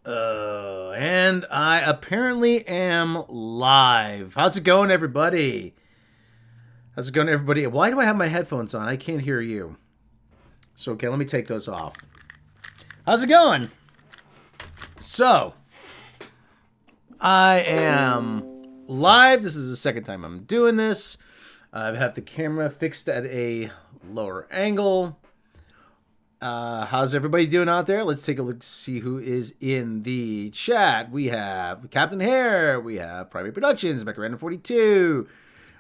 And I apparently am live. How's it going, everybody? How's it going, everybody? Why do I have my headphones on? I can't hear you. So, okay, let me take those off. How's it going? So, I am live. This is the second time I'm doing this. I have the camera fixed at a lower angle. How's everybody doing out there? Let's take a look, see who is in the chat. We have Captain Hare. We have Primate Productions, Becca Random 42.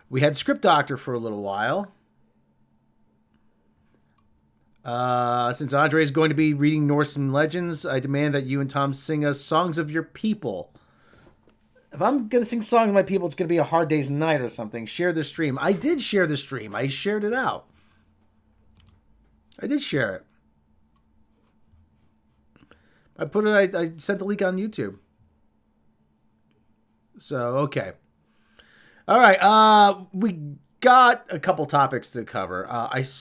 We had Script Doctor for a little while. Since Andre is going to be reading Norse legends, I demand that you and Tom sing us Songs of Your People. If I'm going to sing Songs of My People, it's going to be a Hard Day's Night or something. Share the stream. I did share the stream. I shared it out. I did share it. I sent the link on YouTube. So, okay. All right. We got a couple topics to cover. Let's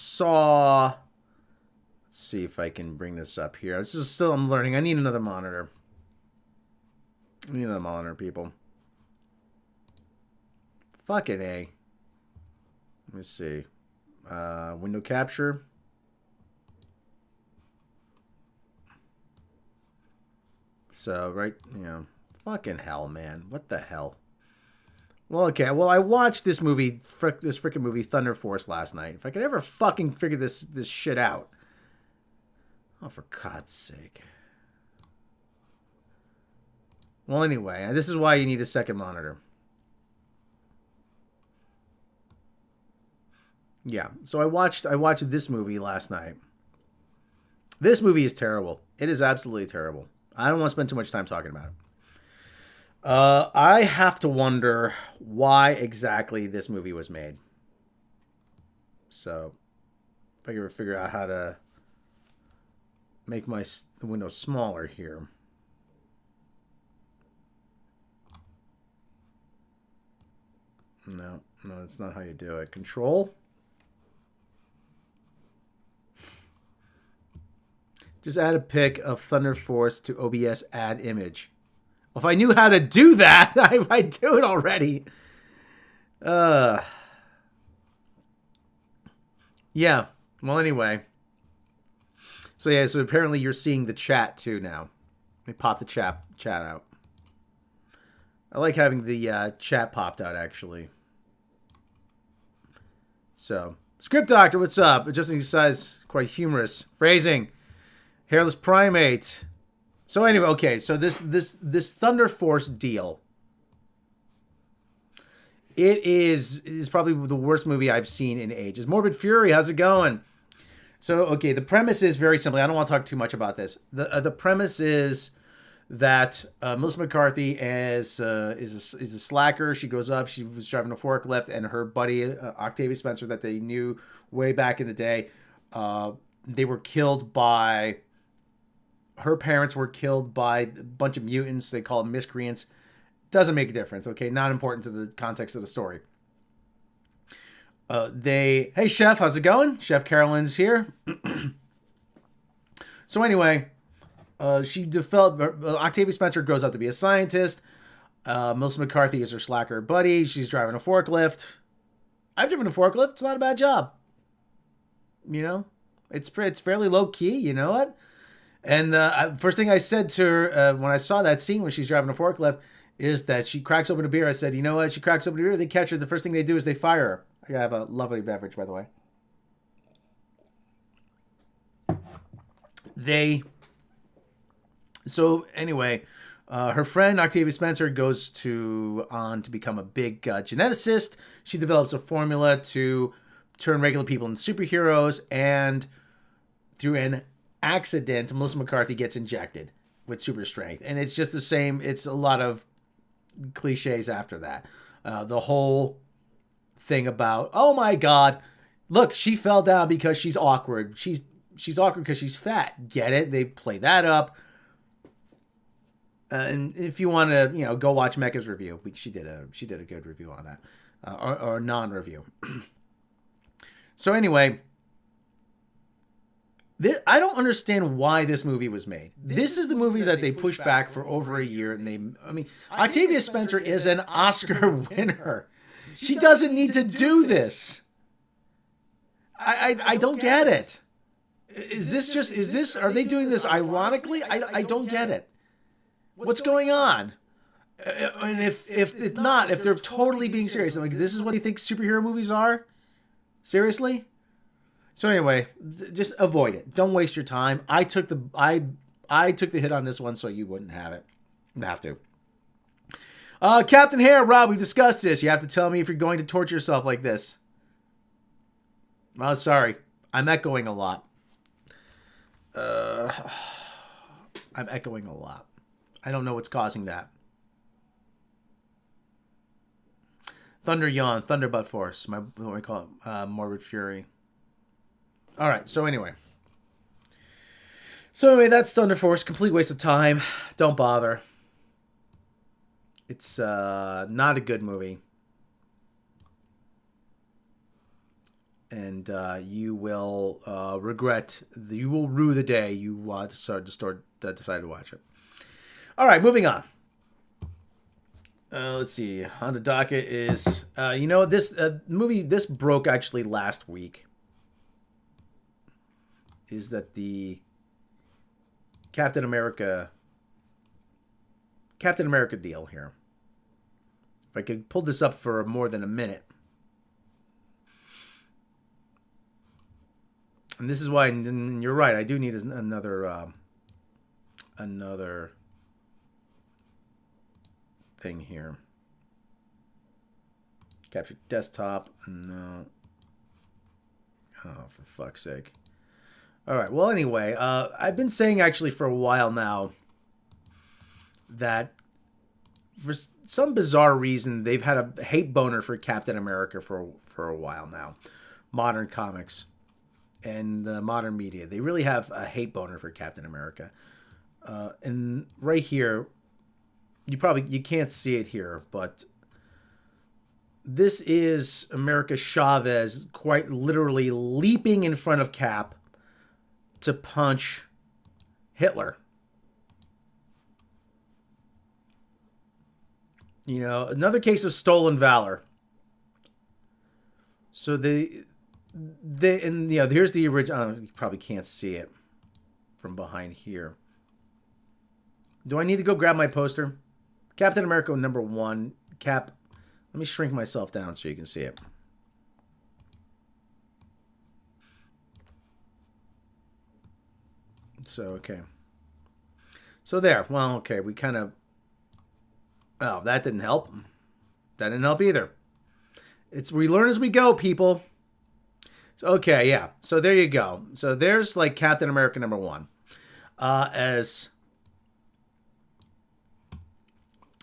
see if I can bring this up here. I'm learning. I need another monitor. People. Fucking A. Let me see. Window capture. So, right, fucking hell, man. What the hell? Well, okay. Well, I watched this movie, this freaking movie, Thunder Force, last night. If I could ever fucking figure this shit out. Oh, for God's sake. Well, anyway, this is why you need a second monitor. Yeah. So I watched this movie last night. This movie is terrible. It is absolutely terrible. I don't want to spend too much time talking about it. I have to wonder why exactly this movie was made. So, if I can figure out how to make the window smaller here. No, that's not how you do it. Control. Just add a pic of Thunder Force to OBS add image. Well, if I knew how to do that, I'd do it already. Yeah. Well, anyway. So, yeah, so apparently you're seeing the chat, too, now. Let me pop the chat out. I like having the chat popped out, actually. So, Script Doctor, what's up? Adjusting size, quite humorous. Phrasing. Hairless Primate. So anyway, okay, so this Thunder Force deal. It is probably the worst movie I've seen in ages. Morbid Fury, how's it going? So, okay, the premise is very simple. I don't want to talk too much about this. The premise is that Melissa McCarthy is a slacker. She goes up. She was driving a forklift, and her buddy Octavia Spencer, that they knew way back in the day, they were killed by. Her parents were killed by a bunch of mutants. They call them miscreants. Doesn't make a difference. Okay, not important to the context of the story. Hey, Chef, how's it going? Chef Carolyn's here. So anyway, she developed. Octavia Spencer grows up to be a scientist. Melissa McCarthy is her slacker buddy. She's driving a forklift. I've driven a forklift. It's not a bad job. It's fairly low key. You know what? And first thing I said to her when I saw that scene when she's driving a forklift is that she cracks open a beer. I said, you know what? She cracks open a beer. They catch her. The first thing they do is they fire her. I have a lovely beverage, by the way. So anyway, her friend Octavia Spencer goes on to become a big geneticist. She develops a formula to turn regular people into superheroes, and through an accident, Melissa McCarthy gets injected with super strength. And it's just the same. It's a lot of cliches after that. The whole thing about, oh my God, look, she fell down because she's awkward. She's awkward because she's fat. Get it? They play that up. And if you want to, go watch Mecca's review. She did a good review on that, or a non-review. So anyway, I don't understand why this movie was made. This is the movie that they pushed back for over a year, and I mean, Octavia Spencer is an Oscar winner. She doesn't need to do this. I don't get it. Are they doing this ironically? I don't get it. What's going on? And if they're totally being serious, I'm like, this is what you think superhero movies are? Seriously? So anyway, just avoid it. Don't waste your time. I took the hit on this one so you wouldn't have to. Captain Hair, Rob, we've discussed this. You have to tell me if you're going to torture yourself like this. Oh, sorry. I'm echoing a lot. I'm echoing a lot. I don't know what's causing that. Thunder Yawn, Thunderbutt Force, what do we call it? Morbid Fury. All right, so anyway, that's Thunder Force. Complete waste of time. Don't bother. It's not a good movie. And you will regret, you will rue the day you decide to watch it. All right, moving on. Let's see. On the docket is, this movie, this broke actually last week. Is that the Captain America deal here. If I could pull this up for more than a minute. And this is why, and you're right, I do need another thing here. Capture desktop. No. Oh, for fuck's sake. All right. Well, anyway, I've been saying actually for a while now that for some bizarre reason they've had a hate boner for Captain America for a while now. Modern comics and the modern media, they really have a hate boner for Captain America. And right here, you can't see it here, but this is America Chavez quite literally leaping in front of Cap to punch Hitler. Another case of stolen valor. So here's the original. You probably can't see it from behind here. Do I need to go grab my poster? Captain America #1. Cap. Let me shrink myself down so you can see it. So, okay. So there. Well, okay. We kind of... Oh, that didn't help. That didn't help either. We learn as we go, people. So, okay, yeah. So there you go. So there's like Captain America #1. As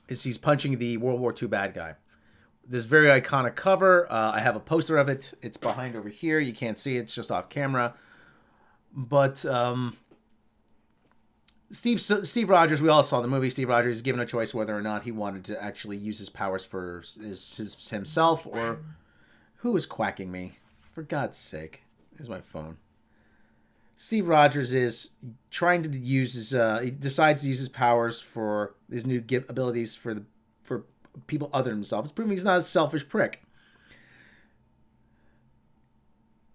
he's punching the World War II bad guy. This very iconic cover. I have a poster of it. It's behind over here. You can't see it. It's just off camera. But Steve Rogers, we all saw the movie. Steve Rogers is given a choice whether or not he wanted to actually use his powers for himself or... Who is quacking me? For God's sake. Here's my phone. Steve Rogers is trying to use his... he decides to use his powers for his new abilities for people other than himself. It's proving he's not a selfish prick.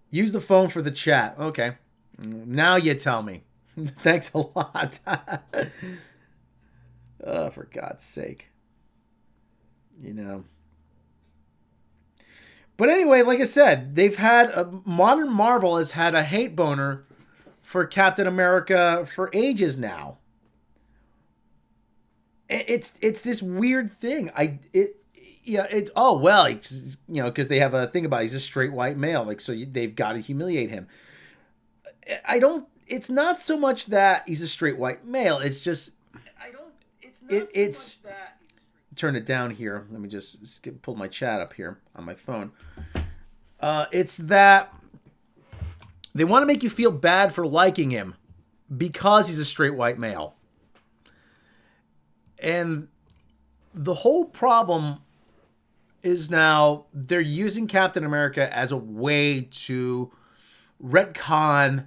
Use the phone for the chat. Okay. Now you tell me. Thanks a lot. Oh, for God's sake. But anyway, like I said, modern Marvel has had a hate boner for Captain America for ages now. It's this weird thing. Because they have a thing about he's a straight white male, like so they've got to humiliate him. It's not so much that he's a straight white male. It's just turn it down here. Let me just pull my chat up here on my phone. It's that they want to make you feel bad for liking him because he's a straight white male. And the whole problem is now they're using Captain America as a way to retcon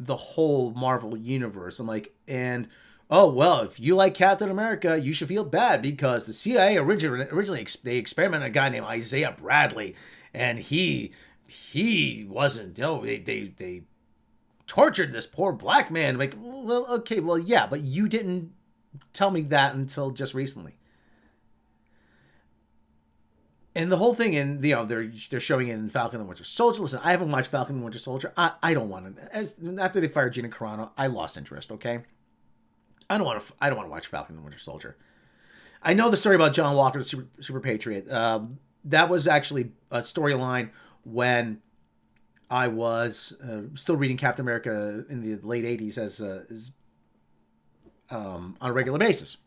the whole Marvel universe. I'm like, and oh well, if you like Captain America, you should feel bad because the CIA originally they experimented on a guy named Isaiah Bradley, and he wasn't. No, they tortured this poor black man. I'm like, well, okay, well, yeah, but you didn't tell me that until just recently. And the whole thing, and they're showing it in Falcon and Winter Soldier. Listen, I haven't watched Falcon and Winter Soldier. I don't want to. After they fired Gina Carano, I lost interest. Okay, I don't want to watch Falcon and Winter Soldier. I know the story about John Walker, the Super Patriot. That was actually a storyline when I was still reading Captain America in the late '80s as on a regular basis.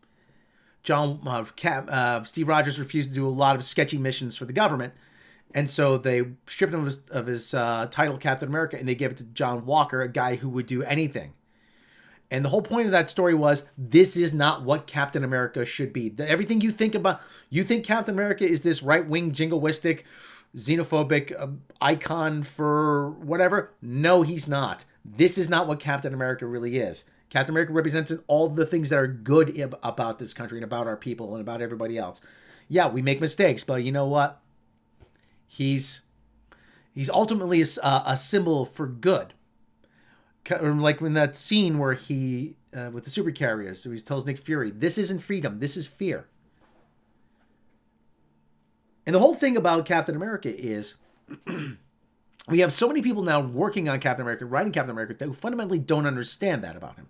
Steve Rogers refused to do a lot of sketchy missions for the government, and so they stripped him of his title, Captain America, and they gave it to John Walker, a guy who would do anything. And the whole point of that story was, this is not what Captain America should be. Everything you think about, you think Captain America is this right-wing, jingoistic, xenophobic icon for whatever. No, he's not. This is not what Captain America really is. Captain America represents all the things that are good about this country and about our people and about everybody else. Yeah, we make mistakes, but you know what? He's ultimately a symbol for good. Like in that scene where he, with the super carriers, so he tells Nick Fury, this isn't freedom, this is fear. And the whole thing about Captain America is we have so many people now working on Captain America, writing Captain America, who fundamentally don't understand that about him.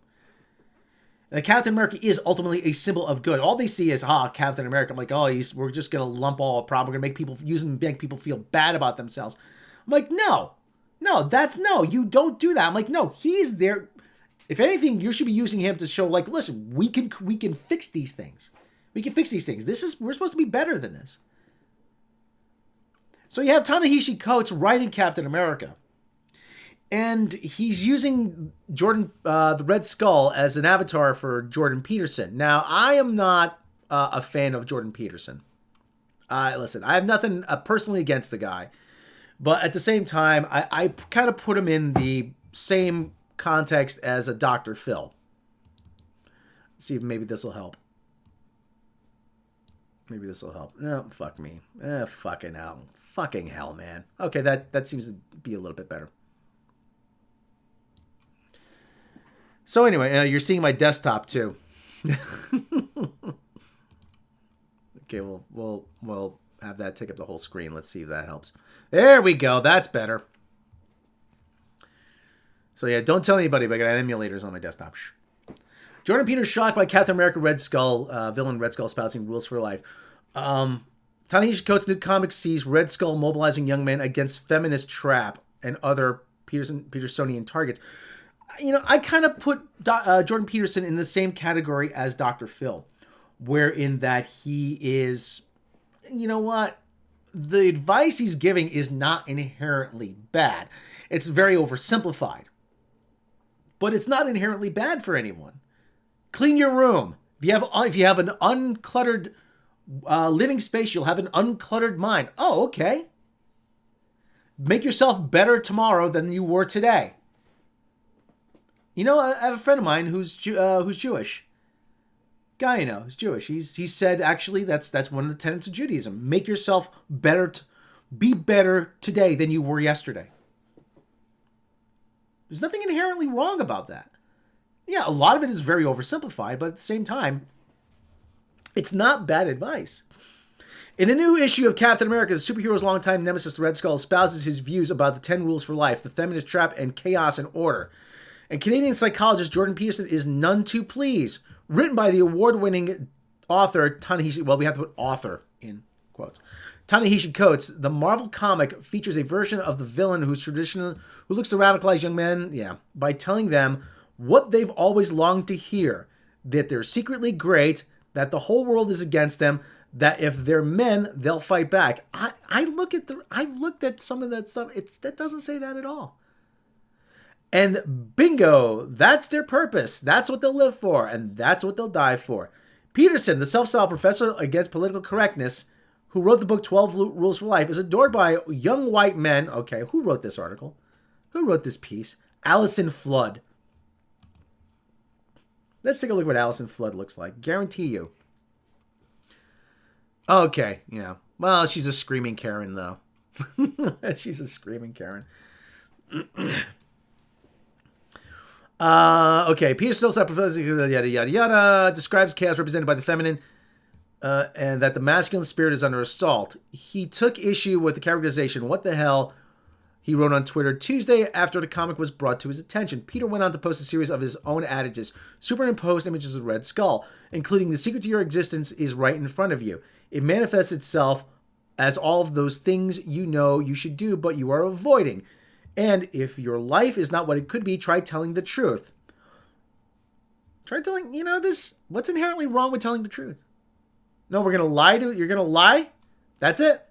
And Captain America is ultimately a symbol of good. All they see is, Captain America. I'm like, we're just going to lump all a problem. We're going to make people use him, make people feel bad about themselves. I'm like, no, you don't do that. I'm like, no, he's there. If anything, you should be using him to show, like, listen, we can fix these things. We can fix these things. We're supposed to be better than this. So you have Ta-Nehisi Coates writing Captain America. And he's using the Red Skull as an avatar for Jordan Peterson. Now, I am not a fan of Jordan Peterson. Listen, I have nothing personally against the guy. But at the same time, I kind of put him in the same context as a Dr. Phil. Let's see if maybe this will help. Maybe this will help. No, fuck me. Fucking hell. Fucking hell, man. Okay, that seems to be a little bit better. So anyway, you're seeing my desktop too. Okay, we'll have that take up the whole screen. Let's see if that helps. There we go. That's better. So yeah, don't tell anybody, but I got emulators on my desktop. Shh. Jordan Peterson shocked by Captain America Red Skull, villain Red Skull espousing rules for life. Ta-Nehisi Coates' new comic sees Red Skull mobilizing young men against feminist trap and other Petersonian targets. I kind of put Jordan Peterson in the same category as Dr. Phil, wherein that he is, the advice he's giving is not inherently bad. It's very oversimplified, but it's not inherently bad for anyone. Clean your room. If you have an uncluttered living space, you'll have an uncluttered mind. Oh, okay. Make yourself better tomorrow than you were today. I have a friend of mine who's Jewish. Guy who's Jewish. He said actually that's one of the tenets of Judaism. Make yourself better. Be better today than you were yesterday. There's nothing inherently wrong about that. Yeah, a lot of it is very oversimplified, but at the same time, it's not bad advice. In the new issue of Captain America, the superhero's longtime nemesis, the Red Skull, espouses his views about the 10 rules for life, the feminist trap, and chaos and order. And Canadian psychologist Jordan Peterson is none too pleased. Written by the award-winning author Ta-Nehisi, we have to put author in quotes. Ta-Nehisi Coates, the Marvel comic features a version of the villain who looks to radicalize young men, by telling them what they've always longed to hear, that they're secretly great, that the whole world is against them, that if they're men, they'll fight back. I've looked at some of that stuff. That doesn't say that at all. And bingo, that's their purpose. That's what they'll live for, and that's what they'll die for. Peterson, the self-styled professor against political correctness, who wrote the book 12 Rules for Life, is adored by young white men. Okay, who wrote this article? Who wrote this piece? Allison Flood. Let's take a look at what Allison Flood looks like. Guarantee you. Okay, yeah. Well, she's a screaming Karen, though. She's a screaming Karen. Okay, Peter still proposing yada yada yada. Describes chaos represented by the feminine, and that the masculine spirit is under assault. He took issue with the characterization. What the hell? He wrote on Twitter Tuesday after the comic was brought to his attention. Peter went on to post a series of his own adages, superimposed images of Red Skull, including the secret to your existence is right in front of you. It manifests itself as all of those things you know you should do, but you are avoiding. And if your life is not what it could be, try telling the truth. Try telling, this, what's inherently wrong with telling the truth? No, we're going to lie to, you're going to lie? That's it?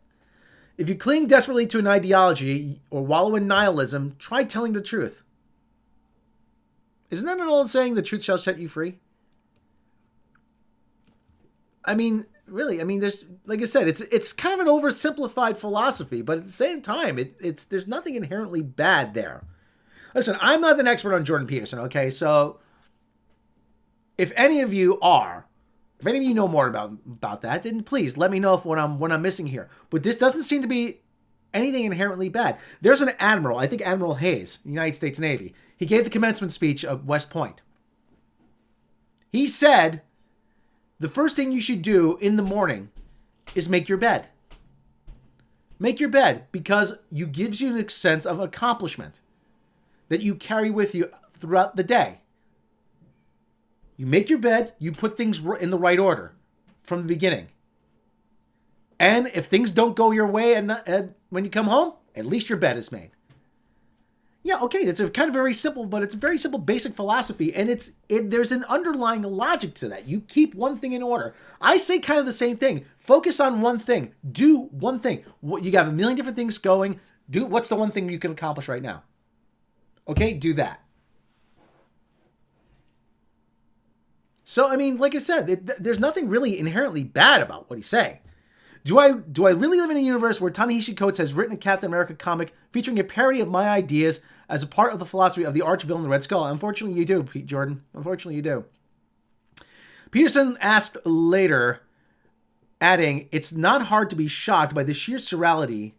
If you cling desperately to an ideology or wallow in nihilism, try telling the truth. Isn't that an old saying, the truth shall set you free? I mean, really, there's, like I said, it's kind of an oversimplified philosophy, but at the same time, there's nothing inherently bad there. Listen, I'm not an expert on Jordan Peterson, okay? So if any of you know more about that, then please let me know what I'm missing here. But this doesn't seem to be anything inherently bad. There's an admiral, I think Admiral Hayes, United States Navy. He gave the commencement speech at West Point. He said, the first thing you should do in the morning is make your bed. Make your bed because it gives you a sense of accomplishment that you carry with you throughout the day. You make your bed, you put things in the right order from the beginning. And if things don't go your way and when you come home, at least your bed is made. Yeah, okay, it's a kind of very simple, but it's a very simple basic philosophy, and there's an underlying logic to that. You keep one thing in order. I say kind of the same thing. Focus on one thing. Do one thing. You got a million different things going. What's the one thing you can accomplish right now? Okay, do that. So, like I said, there's nothing really inherently bad about what he's saying. Do I really live in a universe where Ta-Nehisi Coates has written a Captain America comic featuring a parody of my ideas as a part of the philosophy of the arch-villain, the Red Skull? Unfortunately, you do, Pete Jordan. Unfortunately, you do. Peterson asked later, adding, it's not hard to be shocked by the sheer surreality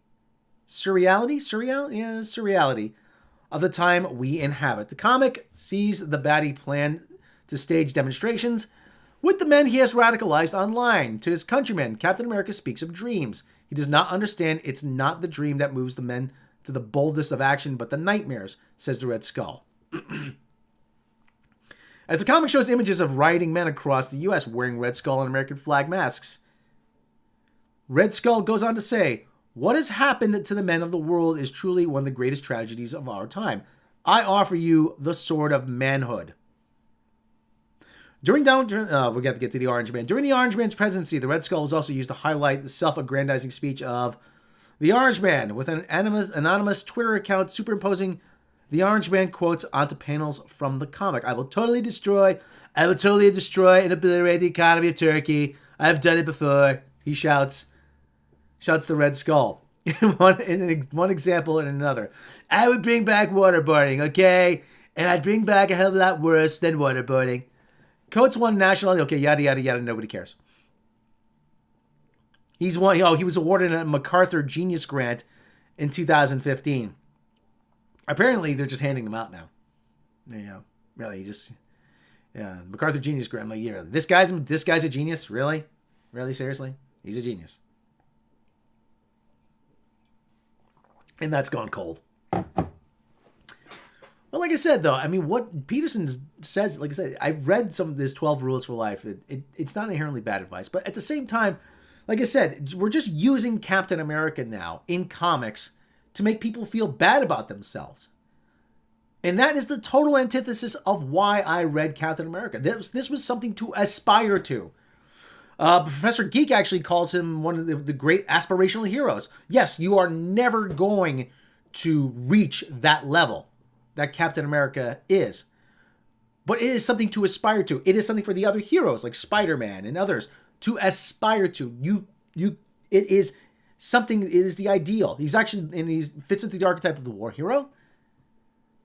of the time we inhabit. The comic sees the baddie plan to stage demonstrations with the men he has radicalized online. To his countrymen, Captain America speaks of dreams. He does not understand it's not the dream that moves the men to the boldest of action, but the nightmares, says the Red Skull. As the comic shows images of rioting men across the U.S. wearing Red Skull and American flag masks, Red Skull goes on to say, what has happened to the men of the world is truly one of the greatest tragedies of our time. I offer you the sword of manhood. During we got to get to the Orange Man. During the Orange Man's presidency, the Red Skull was also used to highlight the self-aggrandizing speech of the Orange Man, with an anonymous Twitter account superimposing the Orange Man quotes onto panels from the comic. I will totally destroy and obliterate the economy of Turkey. I have done it before. He shouts the Red Skull. in one example and another. I would bring back waterboarding, okay? And I'd bring back a hell of a lot worse than waterboarding. Coates won nationally. Okay, yada, yada, yada. Nobody cares. He was awarded a MacArthur Genius Grant in 2015. Apparently, they're just handing them out now. Yeah, really, MacArthur Genius Grant. I'm like, yeah, this guy's a genius. Really, seriously, he's a genius. And that's gone cold. Well, like I said, though, what Peterson says, like I said, I read some of his 12 Rules for Life. It's not inherently bad advice. But at the same time, like I said, we're just using Captain America now in comics to make people feel bad about themselves. And that is the total antithesis of why I read Captain America. This was something to aspire to. Professor Geek actually calls him one of the great aspirational heroes. Yes, you are never going to reach that level that Captain America is. But it is something to aspire to. It is something for the other heroes like Spider-Man and others to aspire to. It is something, it is the ideal. He's actually, and he fits into the archetype of the war hero.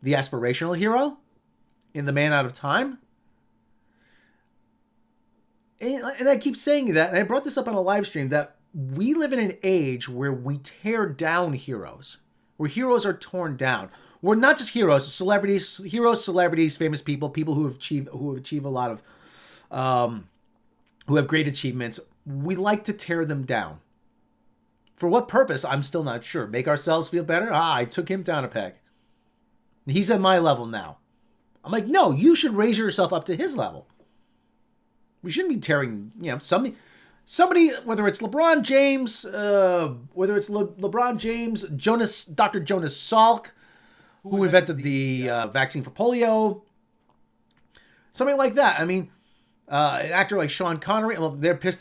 the aspirational hero in The Man Out of Time. And I keep saying that, and I brought this up on a live stream, that we live in an age where we tear down heroes, where heroes are torn down. We're not just heroes, celebrities, famous people, people who have achieved a lot of, who have great achievements. We like to tear them down. For what purpose? I'm still not sure. Make ourselves feel better? I took him down a peg. He's at my level now. I'm like, no, you should raise yourself up to his level. We shouldn't be tearing, somebody, whether it's LeBron James, Dr. Jonas Salk, who invented the vaccine for polio, something like that. I mean, an actor like Sean Connery, well, they're pissed.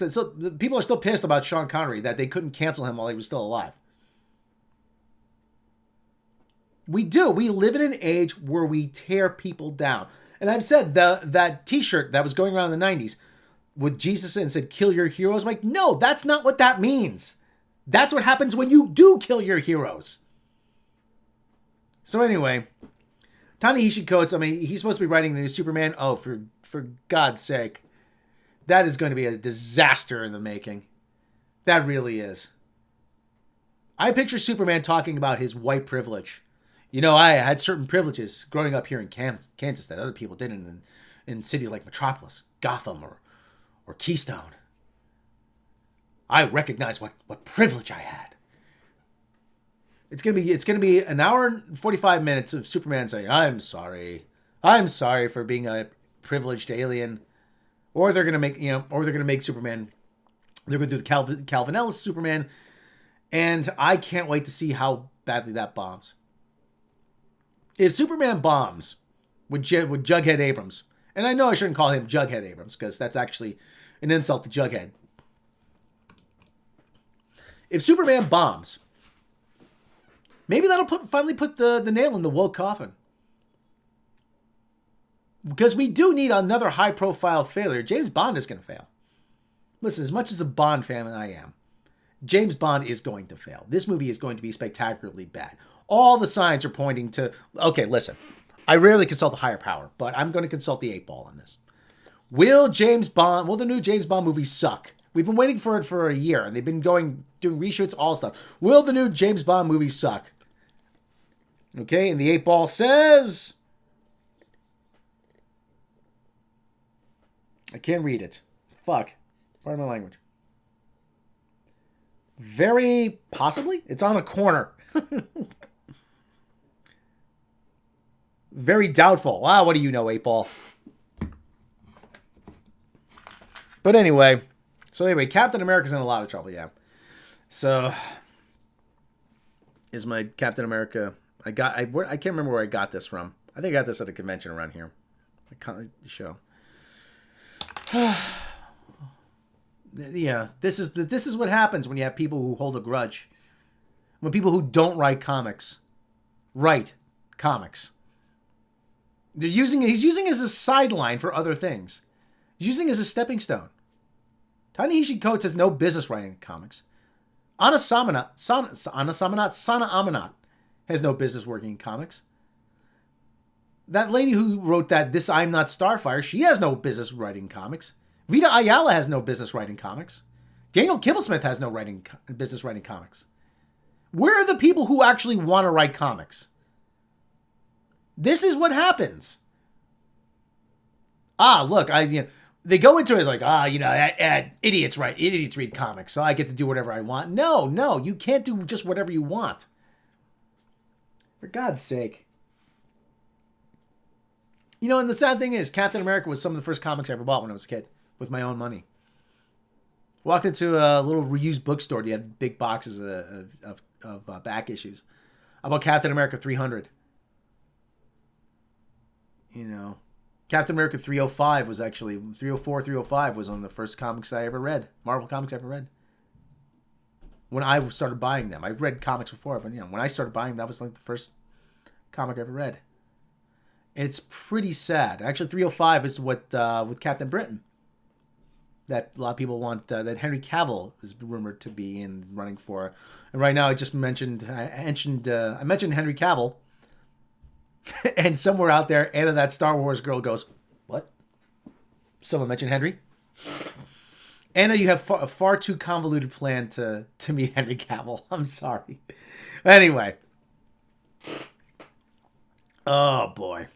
People are still pissed about Sean Connery, that they couldn't cancel him while he was still alive. We do. We live in an age where we tear people down. And I've said that T-shirt that was going around in the 90s with Jesus and said, kill your heroes. I'm like, no, that's not what that means. That's what happens when you do kill your heroes. So anyway, Ta-Nehisi Coates, I mean, he's supposed to be writing the new Superman. Oh, for God's sake. That is going to be a disaster in the making. That really is. I picture Superman talking about his white privilege. I had certain privileges growing up here in Kansas that other people didn't in cities like Metropolis, Gotham, or Keystone. I recognize what privilege I had. It's gonna be an hour and 45 minutes of Superman saying, I'm sorry for being a privileged alien. Or they're gonna make Superman, they're gonna do the Calvin Ellis Superman, and I can't wait to see how badly that bombs. If Superman bombs with Jughead Abrams, and I know I shouldn't call him Jughead Abrams because that's actually an insult to Jughead. If Superman bombs, maybe that'll finally put the nail in the woke coffin. Because we do need another high-profile failure. James Bond is going to fail. Listen, as much as a Bond fan I am, James Bond is going to fail. This movie is going to be spectacularly bad. All the signs are pointing to... Okay, listen. I rarely consult a higher power, but I'm going to consult the 8-ball on this. Will the new James Bond movie suck? We've been waiting for it for a year, and they've been doing reshoots, all stuff. Will the new James Bond movie suck? Okay, and the 8-ball says... I can't read it. Fuck. Pardon my language. Very possibly? It's on a corner. Very doubtful. Wow, what do you know, 8-ball? But anyway, Captain America's in a lot of trouble, yeah. So, is my Captain America... I can't remember where I got this from. I think I got this at a convention around here. The show. Yeah, this is what happens when you have people who hold a grudge. When people who don't write comics write comics. He's using it as a sideline for other things. He's using it as a stepping stone. Ta-Nehisi Coates has no business writing comics. Sana Amanat has no business working in comics. That lady who wrote that This I'm Not Starfire, she has no business writing comics. Vita Ayala has no business writing comics. Daniel Kibblesmith has no business writing comics. Where are the people who actually want to write comics? This is what happens. Look, they go into it like, idiots read comics, so I get to do whatever I want. No, you can't do just whatever you want. For God's sake. And the sad thing is, Captain America was some of the first comics I ever bought when I was a kid, with my own money. Walked into a little reused bookstore. They had big boxes of back issues. I bought Captain America 300. Captain America 305 was actually, 304, 305 was one of the first comics I ever read. Marvel comics I ever read. When I started buying them. I read comics before, but when I started buying them, that was like the first comic I ever read. It's pretty sad. Actually, 305 is with Captain Britain. That a lot of people want, that Henry Cavill is rumored to be in running for. And right now, I mentioned Henry Cavill. And somewhere out there, Anna, that Star Wars girl, goes, "What? Someone mentioned Henry?" Anna, you have a far too convoluted plan to meet Henry Cavill. I'm sorry. Anyway. Oh, boy.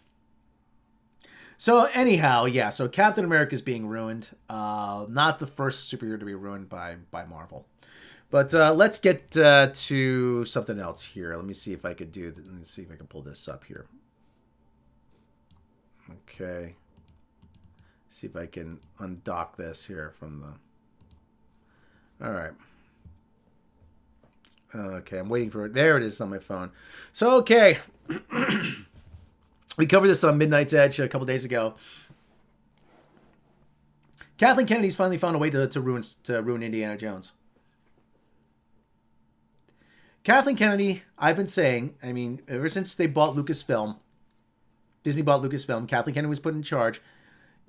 So, anyhow, yeah. So, Captain America is being ruined. Not the first superhero to be ruined by Marvel. But let's get to something else here. Let me see if I could do this. Let me see if I can pull this up here. Okay. See if I can undock this here from the... All right. Okay, I'm waiting for it. There it is on my phone. So, okay. We covered this on Midnight's Edge a couple days ago. Kathleen Kennedy's finally found a way to ruin Indiana Jones. Kathleen Kennedy, I've been saying, I mean, ever since they bought Lucasfilm, Disney bought Lucasfilm, Kathleen Kennedy was put in charge.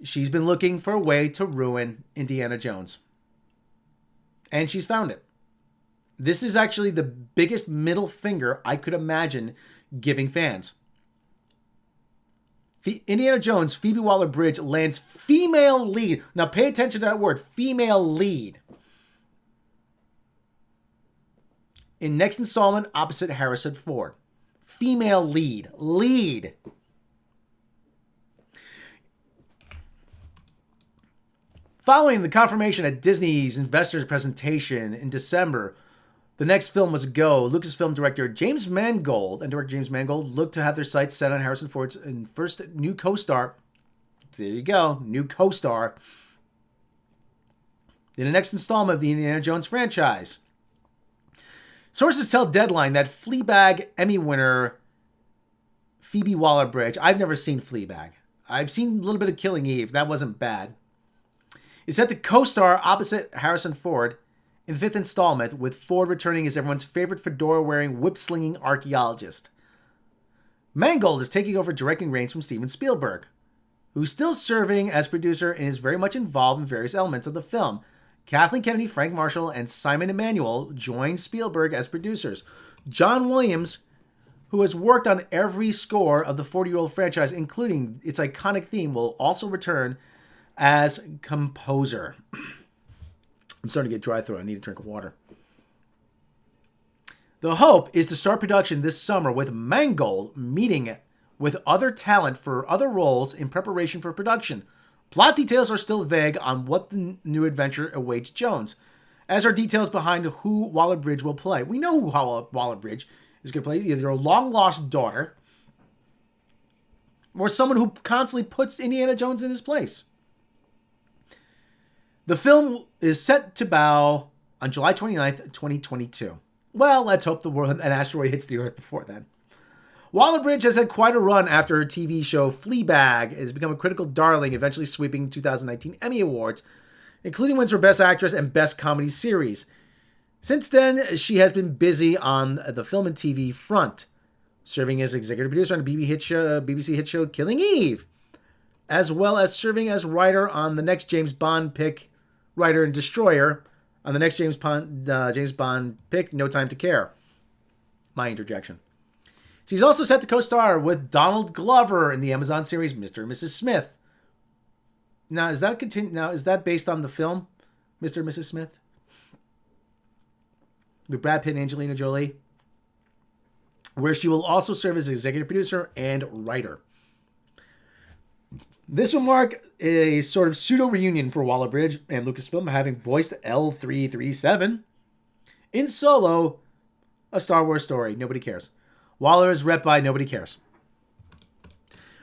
She's been looking for a way to ruin Indiana Jones. And she's found it. This is actually the biggest middle finger I could imagine giving fans. Indiana Jones, Phoebe Waller-Bridge lands female lead. Now pay attention to that word, female lead. In next installment opposite Harrison Ford. Female lead. Lead. Following the confirmation at Disney's investors presentation in December, the next film was a go. Lucasfilm director James Mangold and director James Mangold looked to have their sights set on Harrison Ford's first new co-star. There you go, new co-star in the next installment of the Indiana Jones franchise. Sources tell Deadline that Fleabag Emmy winner Phoebe Waller-Bridge, I've never seen Fleabag. I've seen a little bit of Killing Eve. That wasn't bad. Is set to co-star opposite Harrison Ford in the fifth installment, with Ford returning as everyone's favorite fedora-wearing, whip-slinging archaeologist. Mangold is taking over directing reins from Steven Spielberg, who's still serving as producer and is very much involved in various elements of the film. Kathleen Kennedy, Frank Marshall, and Simon Emanuel join Spielberg as producers. John Williams, who has worked on every score of the 40-year-old franchise, including its iconic theme, will also return as composer. I'm starting to get dry throat. I need a drink of water. The hope is to start production this summer, with Mangold meeting with other talent for other roles in preparation for production. Plot details are still vague on what the new adventure awaits Jones, as are details behind who Waller-Bridge will play. We know who Waller-Bridge is going to play. Either a long-lost daughter or someone who constantly puts Indiana Jones in his place. The film is set to bow on July 29th, 2022. Well, let's hope an asteroid hits the Earth before then. Waller-Bridge has had quite a run after her TV show Fleabag has become a critical darling, eventually sweeping 2019 Emmy Awards, including wins for Best Actress and Best Comedy Series. Since then, she has been busy on the film and TV front, serving as executive producer on the BBC hit show Killing Eve, as well as serving as writer on the next James Bond pick, writer and destroyer on the next James Bond pick, No Time to Care. My interjection. She's also set to co-star with Donald Glover in the Amazon series Mr. and Mrs. Smith. Now, is that based on the film Mr. and Mrs. Smith? With Brad Pitt and Angelina Jolie, where she will also serve as executive producer and writer. This will mark a sort of pseudo-reunion for Waller-Bridge and Lucasfilm, having voiced L337 in Solo, a Star Wars story. Nobody cares. Waller is rep by nobody cares.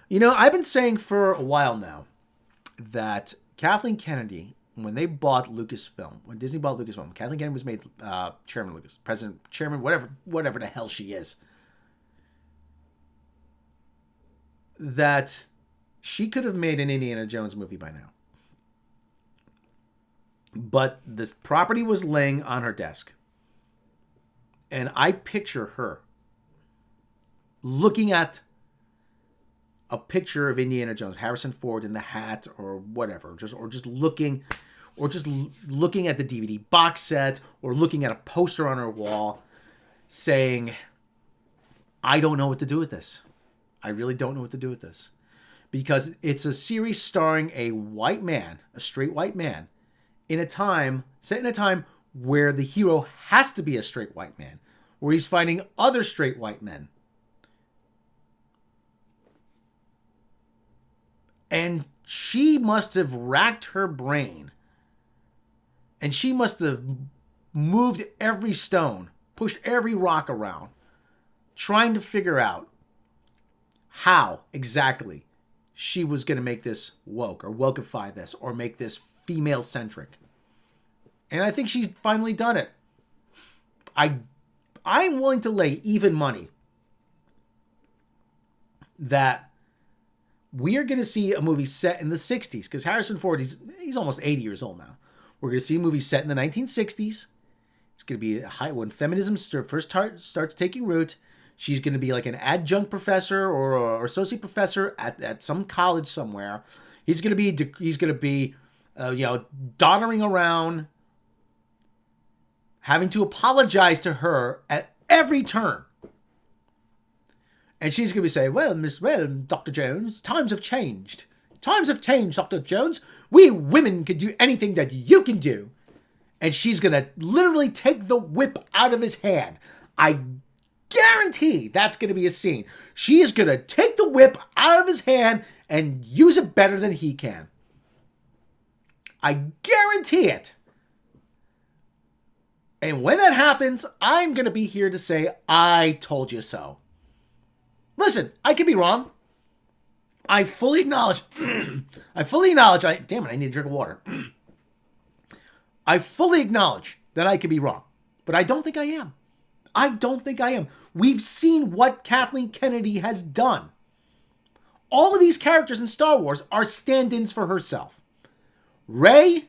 You know, I've been saying for a while now that Kathleen Kennedy, when they bought Lucasfilm, when Disney bought Lucasfilm, Kathleen Kennedy was made chairman, whatever the hell she is, that she could have made an Indiana Jones movie by now. But this property was laying on her desk. And I picture her looking at a picture of Indiana Jones, Harrison Ford in the hat or whatever, just looking at the DVD box set or looking at a poster on her wall saying, I don't know what to do with this. I really don't know what to do with this. Because it's a series starring a white man, a straight white man, set in a time where the hero has to be a straight white man, where he's fighting other straight white men. And she must have racked her brain. And she must have moved every stone, pushed every rock around, trying to figure out how exactly she was going to make this woke or wokeify this or make this female centric. And I think she's finally done it. I'm willing to lay even money that we are going to see a movie set in the 60s, because Harrison Ford, he's almost 80 years old now. We're going to see a movie set in the 1960s. It's going to be when feminism first starts taking root. She's going to be like an adjunct professor or associate professor at some college somewhere. He's going to be doddering around, having to apologize to her at every turn. And she's going to be saying, well, Dr. Jones, times have changed. Times have changed, Dr. Jones. We women can do anything that you can do. And she's going to literally take the whip out of his hand. I guarantee that's going to be a scene. She is going to take the whip out of his hand and use it better than he can. I guarantee it. And when that happens, I'm going to be here to say, I told you so. Listen, I could be wrong. I fully acknowledge. Damn it, I need a drink of water. I fully acknowledge that I could be wrong. But I don't think I am. I don't think I am. We've seen what Kathleen Kennedy has done. All of these characters in Star Wars are stand-ins for herself. Rey,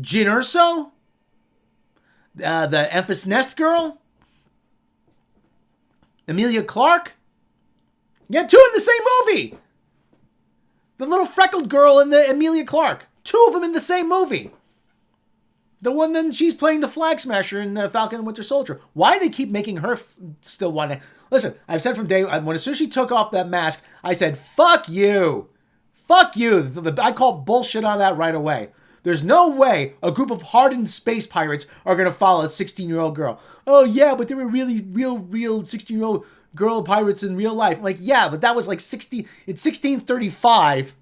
Jyn Erso, the Enfys Nest girl, Emilia Clarke. You got two in the same movie. The little freckled girl and the Emilia Clarke. Two of them in the same movie. The one then she's playing the Flag Smasher in Falcon and Winter Soldier. Why do they keep making her still want to... Listen, I've said from day one, as soon as she took off that mask, I said, fuck you. Fuck you. I call bullshit on that right away. There's no way a group of hardened space pirates are going to follow a 16-year-old girl. Oh, yeah, but there were really real 16-year-old girl pirates in real life. I'm like, yeah, but that was like 1635.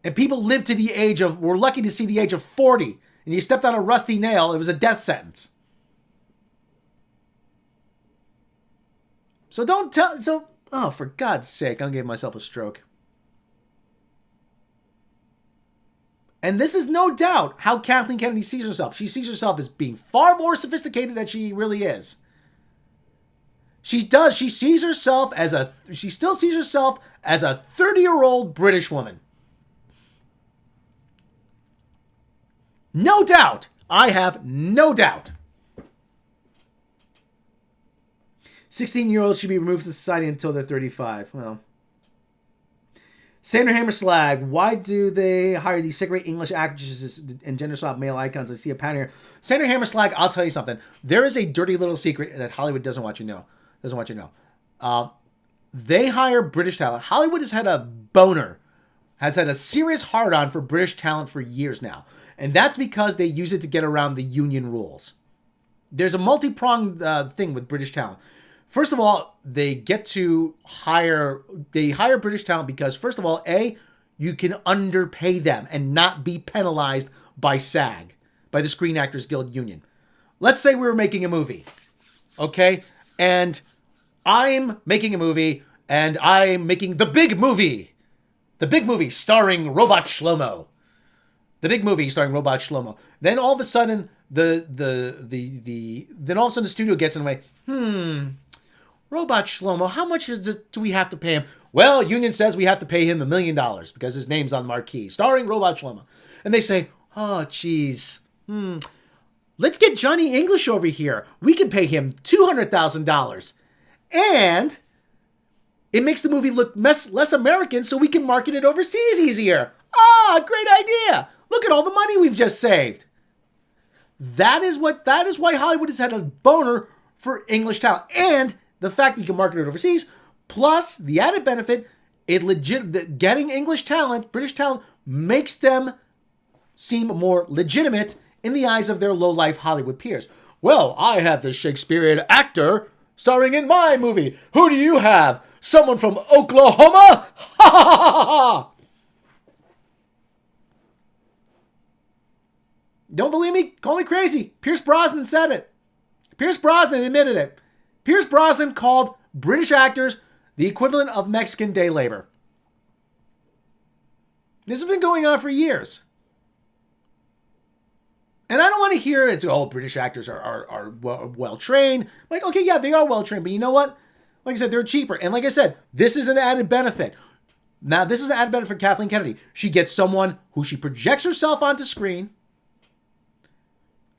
And people lived to the age of... We're lucky to see the age of 40. And you stepped on a rusty nail, it was a death sentence. So don't tell... Oh, for God's sake, I'm giving myself a stroke. And this is no doubt how Kathleen Kennedy sees herself. She sees herself as being far more sophisticated than she really is. She sees herself as she still sees herself as a 30-year-old British woman. No doubt. I have no doubt. 16-year-olds should be removed from society until they're 35. Well. Sandra Hammerslag, why do they hire these second-rate English actresses and gender-swap male icons? I see a pattern here. Sandra Hammerslag, I'll tell you something. There is a dirty little secret that Hollywood doesn't want you to know. They hire British talent. Hollywood has had a boner, has had a serious hard-on for British talent for years now. And that's because they use it to get around the union rules. There's a multi-pronged thing with British talent. First of all, they hire British talent because, first of all, you can underpay them and not be penalized by SAG, by the Screen Actors Guild Union. Let's say we were making a movie, okay? And I'm making a movie, and I'm making the big movie starring Robot Shlomo. The big movie starring Robot Shlomo. Then all of a sudden, the studio gets in the way. Robot Shlomo, how much do we have to pay him? Well, union says we have to pay him $1 million because his name's on the marquee, starring Robot Shlomo. And they say, oh, geez, let's get Johnny English over here. We can pay him $200,000. And it makes the movie look less American so we can market it overseas easier. Ah, great idea. Look at all the money we've just saved. That is why Hollywood has had a boner for English talent. And the fact that you can market it overseas, Plus, the added benefit, getting English talent, British talent, makes them seem more legitimate in the eyes of their low-life Hollywood peers. Well, I have the Shakespearean actor starring in my movie. Who do you have? Someone from Oklahoma? Ha ha ha ha ha! Don't believe me? Call me crazy. Pierce Brosnan said it. Pierce Brosnan admitted it. Pierce Brosnan called British actors the equivalent of Mexican day labor. This has been going on for years. And I don't want to hear it's, oh, British actors are well trained. Like, okay, yeah, they are well trained, but you know what? Like I said, they're cheaper. And like I said, this is an added benefit. Now, this is an added benefit for Kathleen Kennedy. She gets someone who she projects herself onto screen.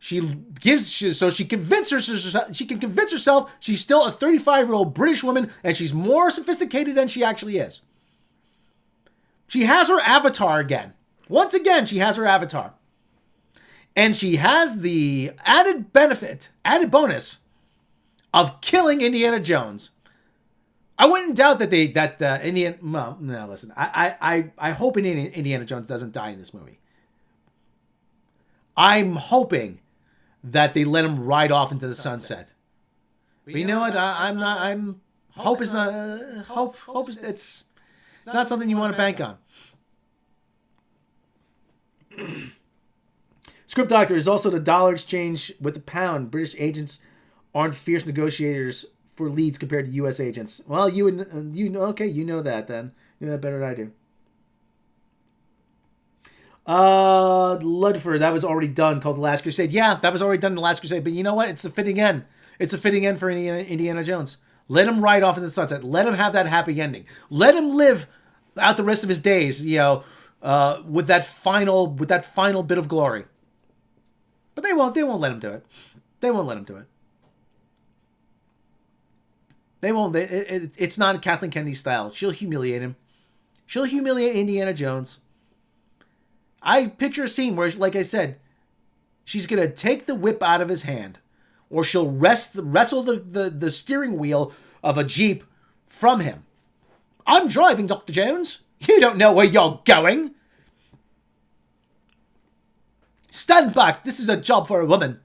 She can convince herself she's still a 35-year-old British woman and she's more sophisticated than she actually is. She has her avatar again. Once again, she has her avatar. And she has the added bonus of killing Indiana Jones. I wouldn't doubt that listen. I hope Indiana Jones doesn't die in this movie. I'm hoping that they let him ride off into the sunset. But you know what? Hope is not. Hope is it's not something you want to bank on. Script Doctor is also the dollar exchange with the pound. British agents aren't fierce negotiators for leads compared to U.S. agents. Well, you know that then. You know that better than I do. Ludford, that was already done, called The Last Crusade. Yeah, that was already done in The Last Crusade, but you know what? It's a fitting end. It's a fitting end for Indiana Jones. Let him ride off in the sunset. Let him have that happy ending. Let him live out the rest of his days, with that final bit of glory. But they won't let him do it. They won't let him do it. They won't. It's not Kathleen Kennedy style. She'll humiliate him. She'll humiliate Indiana Jones. I picture a scene where, like I said, she's going to take the whip out of his hand, or she'll wrestle the steering wheel of a Jeep from him. I'm driving, Dr. Jones. You don't know where you're going. Stand back. This is a job for a woman.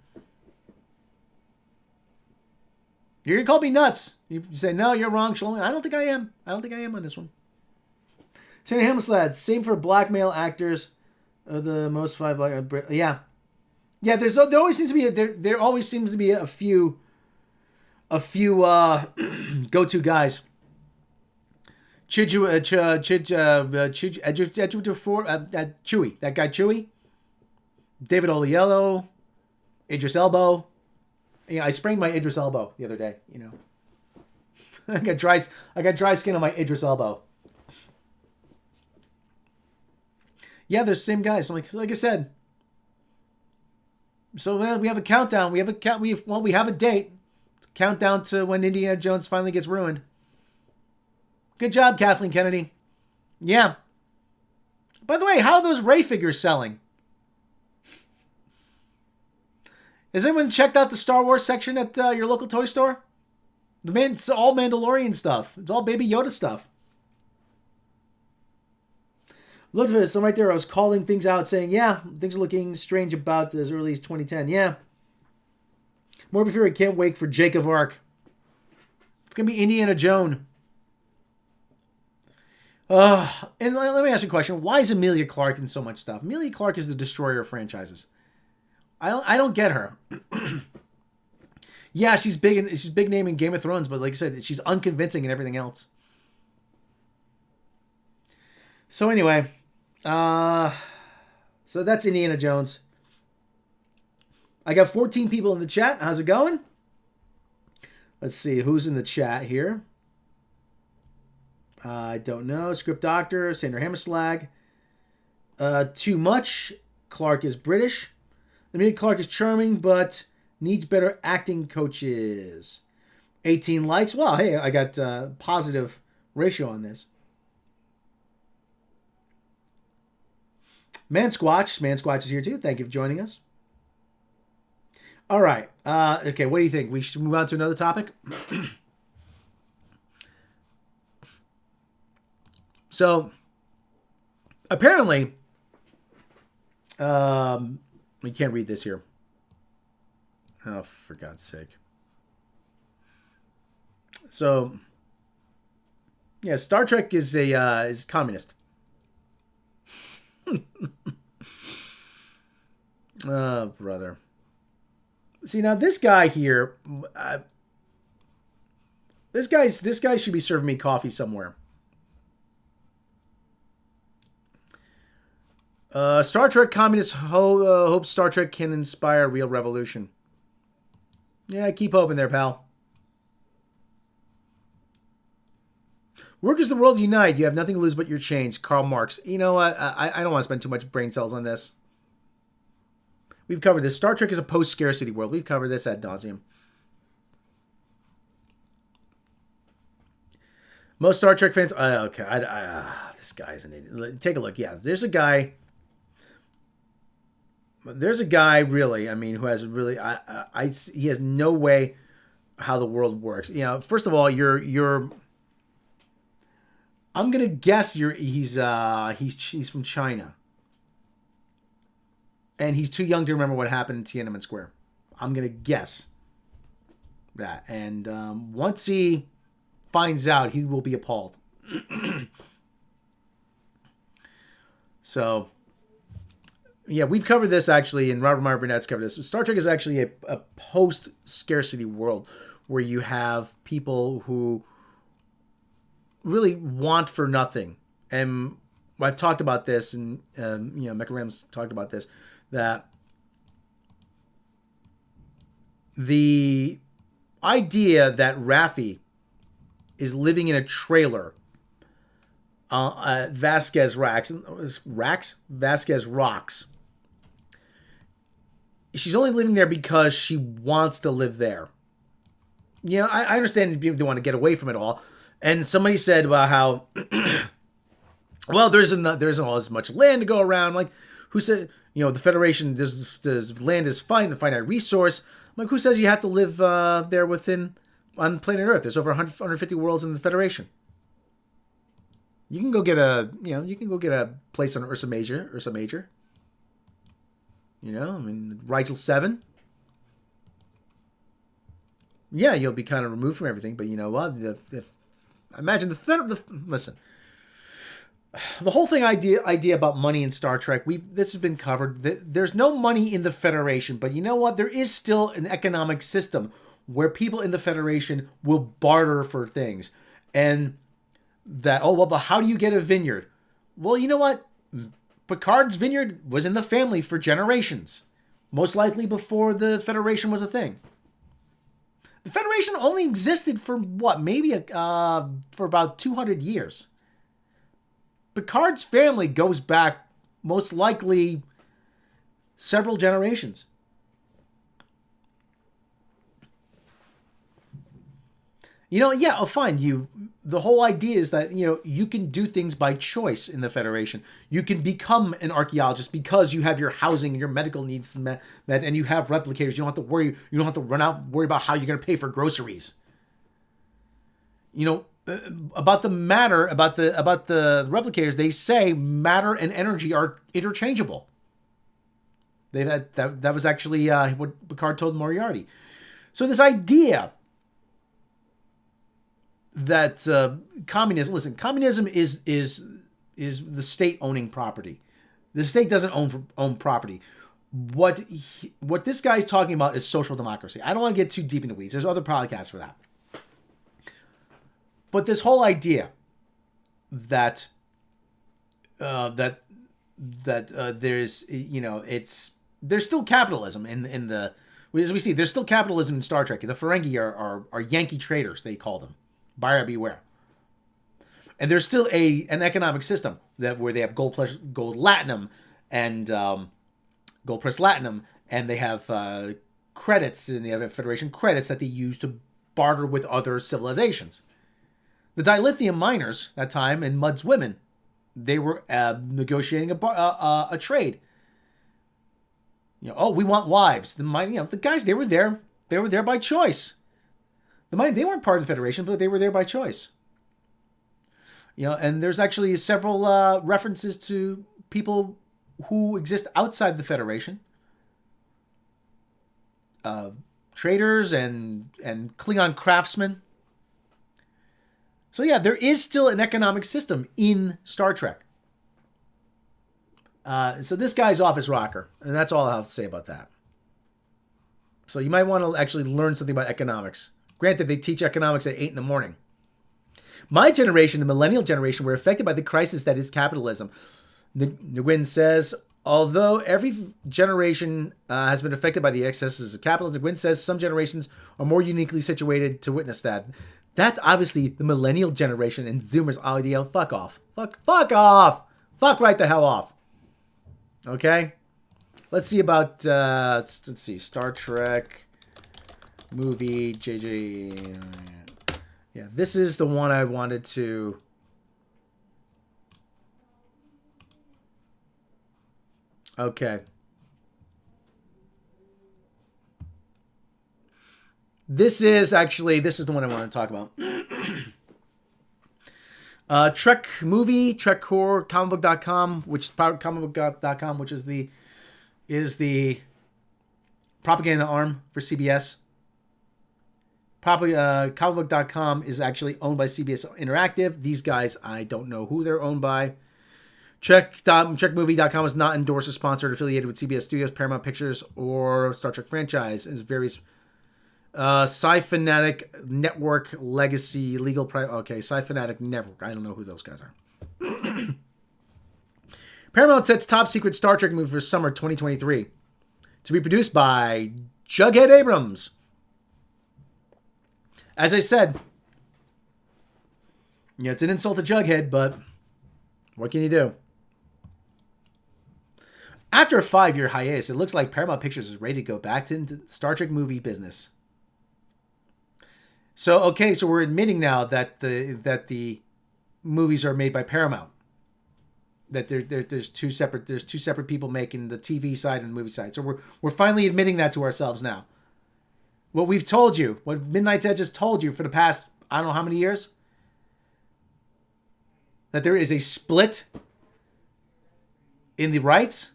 You're going to call me nuts. You say, no, you're wrong, Shalom. I don't think I am. I am on this one. Santa Hammerslad, same for black male actors. The most 5 black, yeah. There always seems to be a few go-to guys. Chewy, that guy Chewy, David Oyelowo, Idris Elba. I sprained my Idris Elba the other day. I got dry skin on my Idris Elba. Yeah, they're the same guys. Like I said. So we have a countdown. We have a date. Countdown to when Indiana Jones finally gets ruined. Good job, Kathleen Kennedy. Yeah. By the way, how are those Ray figures selling? Has anyone checked out the Star Wars section at your local toy store? It's all Mandalorian stuff. It's all Baby Yoda stuff. Ludwig, so right there, I was calling things out, saying, yeah, things are looking strange about as early as 2010. Yeah. Morbid Fury can't wait for Jake of Arc. It's going to be Indiana Jones. And let me ask you a question. Why is Emilia Clarke in so much stuff? Emilia Clarke is the destroyer of franchises. I don't get her. Yeah, she's big name in Game of Thrones, but like I said, she's unconvincing in everything else. So anyway, so that's Indiana Jones. I got 14 people in the chat. How's it going? Let's see who's in the chat here. I don't know. Script Doctor, Sandra Hammerslag. Too much. Clark is British. Emilia Clarke is charming, but needs better acting coaches. 18 likes. Well, hey, I got positive ratio on this. Mansquatch is here too. Thank you for joining us. All right. Okay, what do you think? We should move on to another topic? So apparently, we can't read this here. Oh, for God's sake. So, yeah, Star Trek is is communist. Oh, brother. See, now this guy here, this guy should be serving me coffee somewhere. Star Trek communists hope Star Trek can inspire real revolution. Yeah, keep hoping there, pal. Workers of the world unite. You have nothing to lose but your chains. Karl Marx. You know what? I don't want to spend too much brain cells on this. We've covered this. Star Trek is a post-scarcity world. We've covered this ad nauseum. Most Star Trek fans... okay. This guy's an idiot. Take a look. Yeah, there's a guy... There's a guy, really, I mean, who has really... he has no way how the world works. You know, first of all, you're I'm gonna guess he's from China, and he's too young to remember what happened in Tiananmen Square. I'm gonna guess that, and once he finds out, he will be appalled. So, yeah, we've covered this actually, and Robert Meyer Burnett's covered this. Star Trek is actually a post-scarcity world where you have people who really want for nothing. And I've talked about this, and Mecca Rams talked about this, that the idea that Raffi is living in a trailer Vasquez Rocks. She's only living there because she wants to live there. You know, I understand people want to get away from it all. And somebody said about how, well, there isn't all as much land to go around. Like, who said, the Federation, this land is finite resource. Like, who says you have to live there on planet Earth? There's over 150 worlds in the Federation. You can go get a place on Ursa Major. Rigel 7. Yeah, you'll be kind of removed from everything, but you know what? Imagine listen. The whole thing idea about money in Star Trek, this has been covered. There's no money in the Federation, but you know what? There is still an economic system where people in the Federation will barter for things. And but how do you get a vineyard? Well, you know what? Picard's vineyard was in the family for generations. Most likely before the Federation was a thing. The Federation only existed for for about 200 years. Picard's family goes back most likely several generations. Fine. The whole idea is that, you can do things by choice in the Federation. You can become an archaeologist because you have your housing and your medical needs met, and you have replicators. You don't have to worry. You don't have to worry about how you're going to pay for groceries. About the replicators, they say matter and energy are interchangeable. That was actually what Picard told Moriarty. So this idea that communism is the state owning property. The state doesn't own property. What this guy's talking about is social democracy. I don't want to get too deep into weeds. There's other podcasts for that. But this whole idea that there's there's still capitalism in the, as we see, there's still capitalism in Star Trek. The Ferengi are Yankee traders, they call them. Buyer beware. And there's still an economic system where they have gold platinum and gold press platinum, and they have credits, and they have Federation credits that they use to barter with other civilizations. The dilithium miners that time and Mudd's women, they were negotiating a trade. We want wives. The guys, they were there by choice. They weren't part of the Federation, but they were there by choice. And there's actually several references to people who exist outside the Federation, traders and Klingon craftsmen. So yeah, there is still an economic system in Star Trek. So this guy's office rocker, and that's all I'll have to say about that. So you might want to actually learn something about economics. Granted, they teach economics at 8 in the morning. My generation, the millennial generation, were affected by the crisis that is capitalism. Nguyen says, although every generation has been affected by the excesses of capitalism, Nguyen says some generations are more uniquely situated to witness that. That's obviously the millennial generation and Zoomers. Oh, fuck off. Fuck off. Fuck right the hell off. Okay? Let's see about, let's see, Star Trek movie, JJ. Yeah, this is the one I wanted to... Okay. This is the one I want to talk about. Trek movie, Trek Core, comicbook.com, which is the propaganda arm for CBS. Comicbook.com is actually owned by CBS Interactive. These guys, I don't know who they're owned by. TrekMovie.com is not endorsed or sponsored or affiliated with CBS Studios, Paramount Pictures, or Star Trek franchise. It's various Sci-Fanatic Network, Legacy, Legal Private. Okay, Sci-Fanatic Network. I don't know who those guys are. Paramount sets top secret Star Trek movie for summer 2023 to be produced by Jughead Abrams. As I said, it's an insult to Jughead, but what can you do? After a 5-year hiatus, it looks like Paramount Pictures is ready to go back into the Star Trek movie business. So we're admitting now that the movies are made by Paramount. That there's two separate people making the TV side and the movie side. So we're finally admitting that to ourselves now. What we've told you, what Midnight's Edge has told you for the past, I don't know how many years, that there is a split in the rights.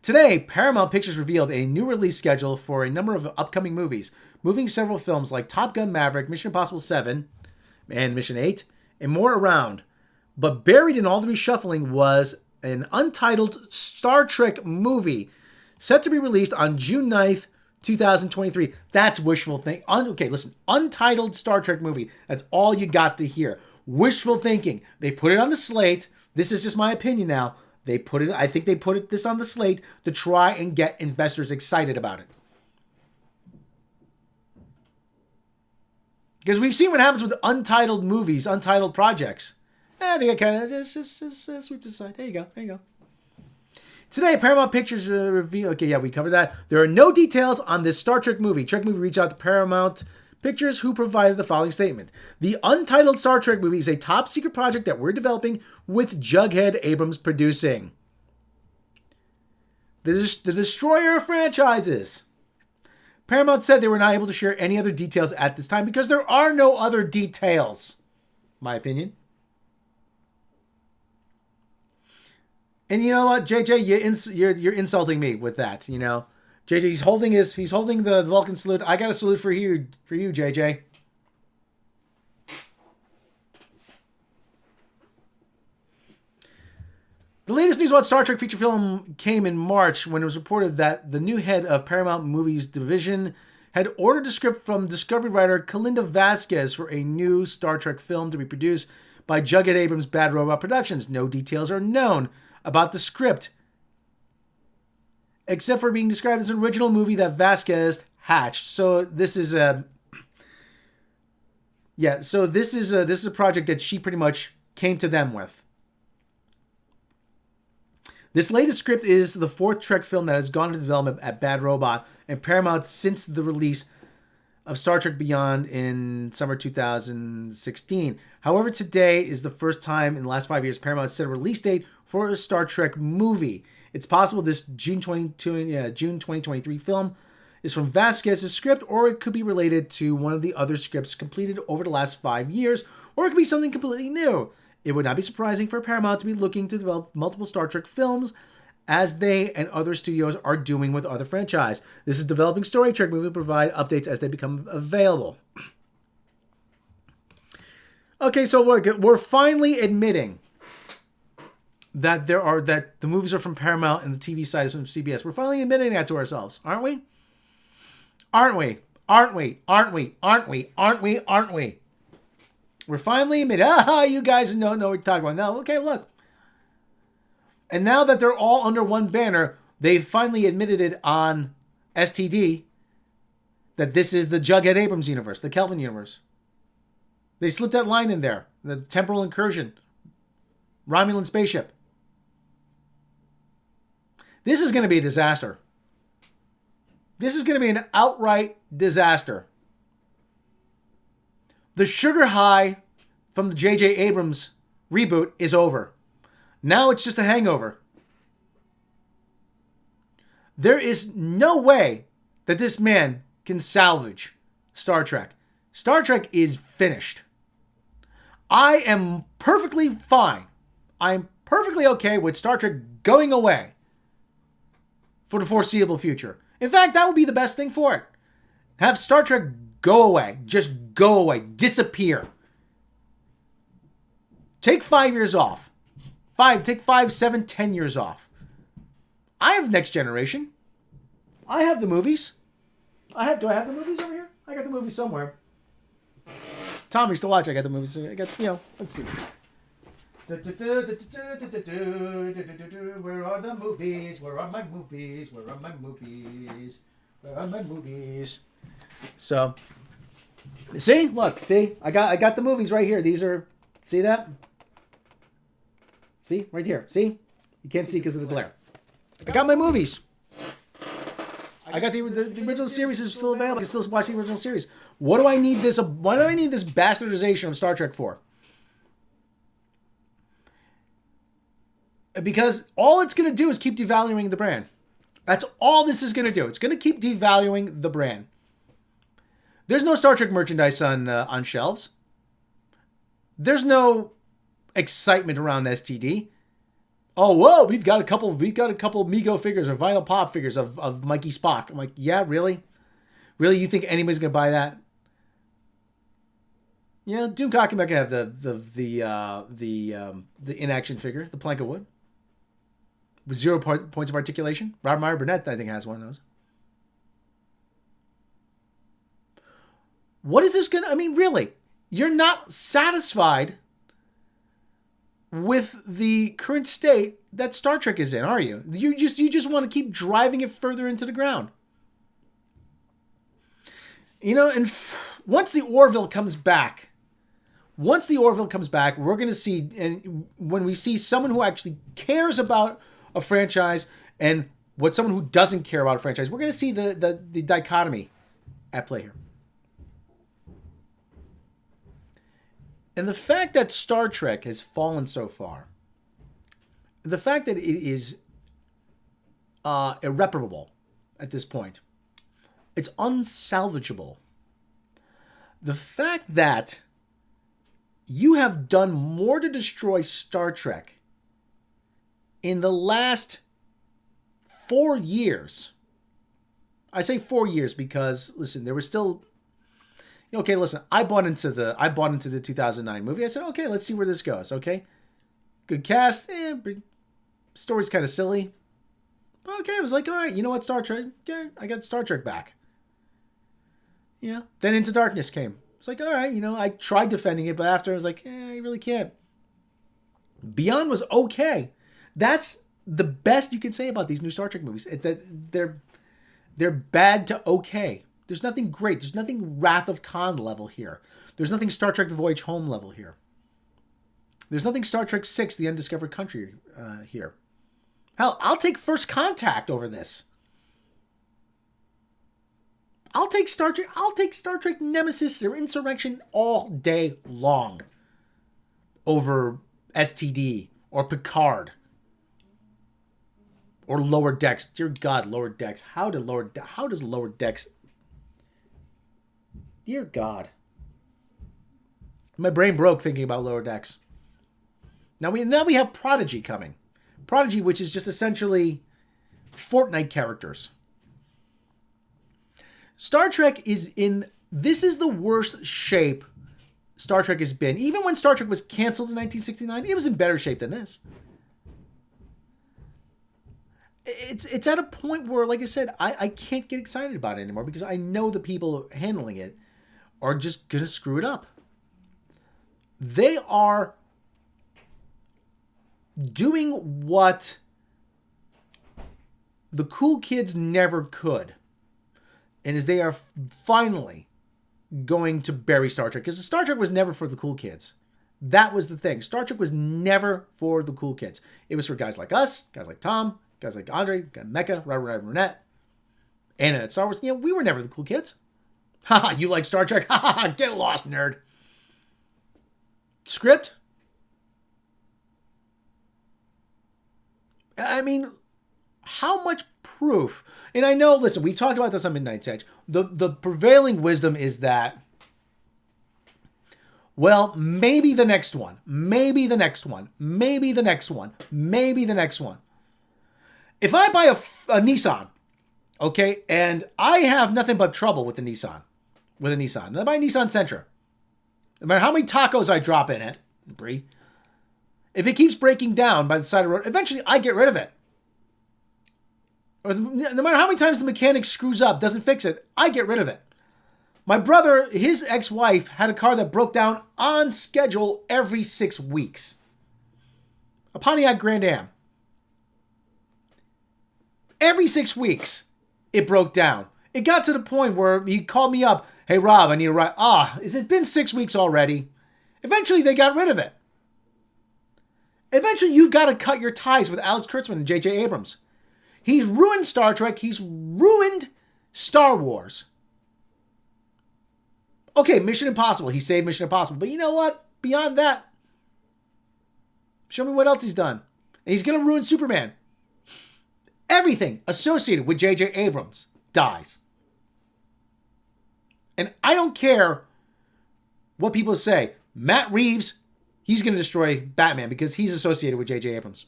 Today, Paramount Pictures revealed a new release schedule for a number of upcoming movies, moving several films like Top Gun Maverick, Mission Impossible 7, and Mission 8, and more around. But buried in all the reshuffling was an untitled Star Trek movie set to be released on June 9th, 2023. That's wishful thinking. Okay, listen. Untitled Star Trek movie. That's all you got to hear. Wishful thinking. They put it on the slate. This is just my opinion now. I think they put this on the slate to try and get investors excited about it. Because we've seen what happens with untitled movies, untitled projects. They get kind of just sweep this aside. There you go. Today, Paramount Pictures revealed... Okay, yeah, we covered that. There are no details on this Star Trek movie. Trek Movie reached out to Paramount Pictures, who provided the following statement. The untitled Star Trek movie is a top secret project that we're developing with Jughead Abrams producing. The destroyer of franchises. Paramount said they were not able to share any other details at this time because there are no other details. My opinion. And you know what, JJ, you're insulting me with that. JJ, he's holding the Vulcan salute. I got a salute for you, JJ. The latest news about Star Trek feature film came in March when it was reported that the new head of Paramount Movies division had ordered a script from Discovery writer Kalinda Vasquez for a new Star Trek film to be produced by Jughead Abrams' Bad Robot Productions. No details are known about the script, except for being described as an original movie that Vasquez hatched. So this is a project that she pretty much came to them with. This latest script is the 4th Trek film that has gone into development at Bad Robot and Paramount since the release of Star Trek Beyond in summer 2016. However, today is the first time in the last 5 years Paramount set a release date for a Star Trek movie. It's possible this June 2023 film is from Vasquez's script, or it could be related to one of the other scripts completed over the last 5 years, or it could be something completely new. It would not be surprising for Paramount to be looking to develop multiple Star Trek films, as they and other studios are doing with other franchises. This is developing story. Trek movie will provide updates as they become available. Okay, so we're finally admitting that the movies are from Paramount and the TV side is from CBS. We're finally admitting that to ourselves, aren't we? Aren't we? Aren't we? Aren't we? Aren't we? Aren't we? Aren't we? We're finally admitting, you guys don't know what we're talking about. No, okay, look. And now that they're all under one banner, they've finally admitted it on STD that this is the Jughead Abrams universe, the Kelvin universe. They slipped that line in there. The temporal incursion. Romulan spaceship. This is going to be a disaster. This is going to be an outright disaster. The sugar high from the J.J. Abrams reboot is over. Now it's just a hangover. There is no way that this man can salvage Star Trek. Star Trek is finished. I am perfectly fine. I'm perfectly okay with Star Trek going away for the foreseeable future. In fact, that would be the best thing for it. Have Star Trek go away. Just go away. Disappear. Take 5 years off. Take 5, 7, 10 years off. I have Next Generation. I have the movies. Do I have the movies over here? I got the movies somewhere. Tom used to watch. I got the movies. I got, let's see. Where are the movies? Where are my movies? Where are my movies? Where are my movies? So, see? Look, see? I got the movies right here. These are, see that? See? Right here. See? You can't see because of the glare. I got my movies. I got the original series is still available. I can still watch the original series. What do I need this bastardization of Star Trek for? Because all it's going to do is keep devaluing the brand. That's all this is going to do. It's going to keep devaluing the brand. There's no Star Trek merchandise on shelves. There's no excitement around STD. Oh, whoa, we've got a couple Mego figures or vinyl pop figures of Mikey Spock. I'm like, yeah, really? Really, you think anybody's gonna buy that? Yeah, Doomcock might have the in-action figure, the plank of wood. With 0 points of articulation. Rob Meyer Burnett, I think, has one of those. What is this gonna... I mean, really? You're not satisfied with the current state that Star Trek is in, are you? You just want to keep driving it further into the ground. And once the Orville comes back, we're going to see, and when we see someone who actually cares about a franchise and what someone who doesn't care about a franchise, we're going to see the dichotomy at play here. And the fact that Star Trek has fallen so far, the fact that it is irreparable at this point, it's unsalvageable. The fact that you have done more to destroy Star Trek in the last 4 years. I say 4 years because, listen, there was still... Okay, listen, I bought into the 2009 movie. I said, okay, let's see where this goes, okay? Good cast. Story's kind of silly. Okay, I was like, all right, you know what, Star Trek? Yeah, I got Star Trek back. Yeah. Then Into Darkness came. It's like, all right, I tried defending it, but after I was like, I really can't. Beyond was okay. That's the best you can say about these new Star Trek movies. They're bad to okay. There's nothing great. There's nothing Wrath of Khan level here. There's nothing Star Trek The Voyage Home level here. There's nothing Star Trek 6 The Undiscovered Country here. Hell, I'll take First Contact over this. I'll take Star Trek Nemesis or Insurrection all day long over STD or Picard Or Lower Decks. Dear God, Lower Decks. How does Lower Decks... Dear God. My brain broke thinking about Lower Decks. Now we have Prodigy coming. Prodigy, which is just essentially Fortnite characters. Star Trek is in... This is the worst shape Star Trek has been. Even when Star Trek was canceled in 1969, it was in better shape than this. It's at a point where, like I said, I can't get excited about it anymore because I know the people handling it are just going to screw it up. They are doing what the cool kids never could. And as they are finally going to bury Star Trek. Because Star Trek was never for the cool kids. That was the thing. Star Trek was never for the cool kids. It was for guys like us, guys like Tom, guys like Andre, Mecca, Robert Burnett, Anna at Star Wars. You know, we were never the cool kids. Haha, you like Star Trek? Haha, get lost, nerd. Script? I mean, how much proof? And I know, listen, we've talked about this on Midnight's Edge. The prevailing wisdom is that, well, maybe the next one. Maybe the next one. Maybe the next one. Maybe the next one. If I buy a Nissan, okay, and I have nothing but trouble with the Nissan, and I buy a Nissan Sentra, no matter how many tacos I drop in it, Brie, if it keeps breaking down by the side of the road, eventually I get rid of it. Or no matter how many times the mechanic screws up, doesn't fix it, I get rid of it. My brother, his ex-wife, had a car that broke down on schedule every 6 weeks. A Pontiac Grand Am. Every 6 weeks, it broke down. It got to the point where he called me up. Hey, Rob, I need a ride. Has it been 6 weeks already? Eventually, they got rid of it. Eventually, you've got to cut your ties with Alex Kurtzman and J.J. Abrams. He's ruined Star Trek. He's ruined Star Wars. Okay, Mission Impossible. He saved Mission Impossible. But you know what? Beyond that, show me what else he's done. And he's going to ruin Superman. Everything associated with J.J. Abrams dies. And I don't care what people say. Matt Reeves, he's going to destroy Batman because he's associated with J.J. Abrams.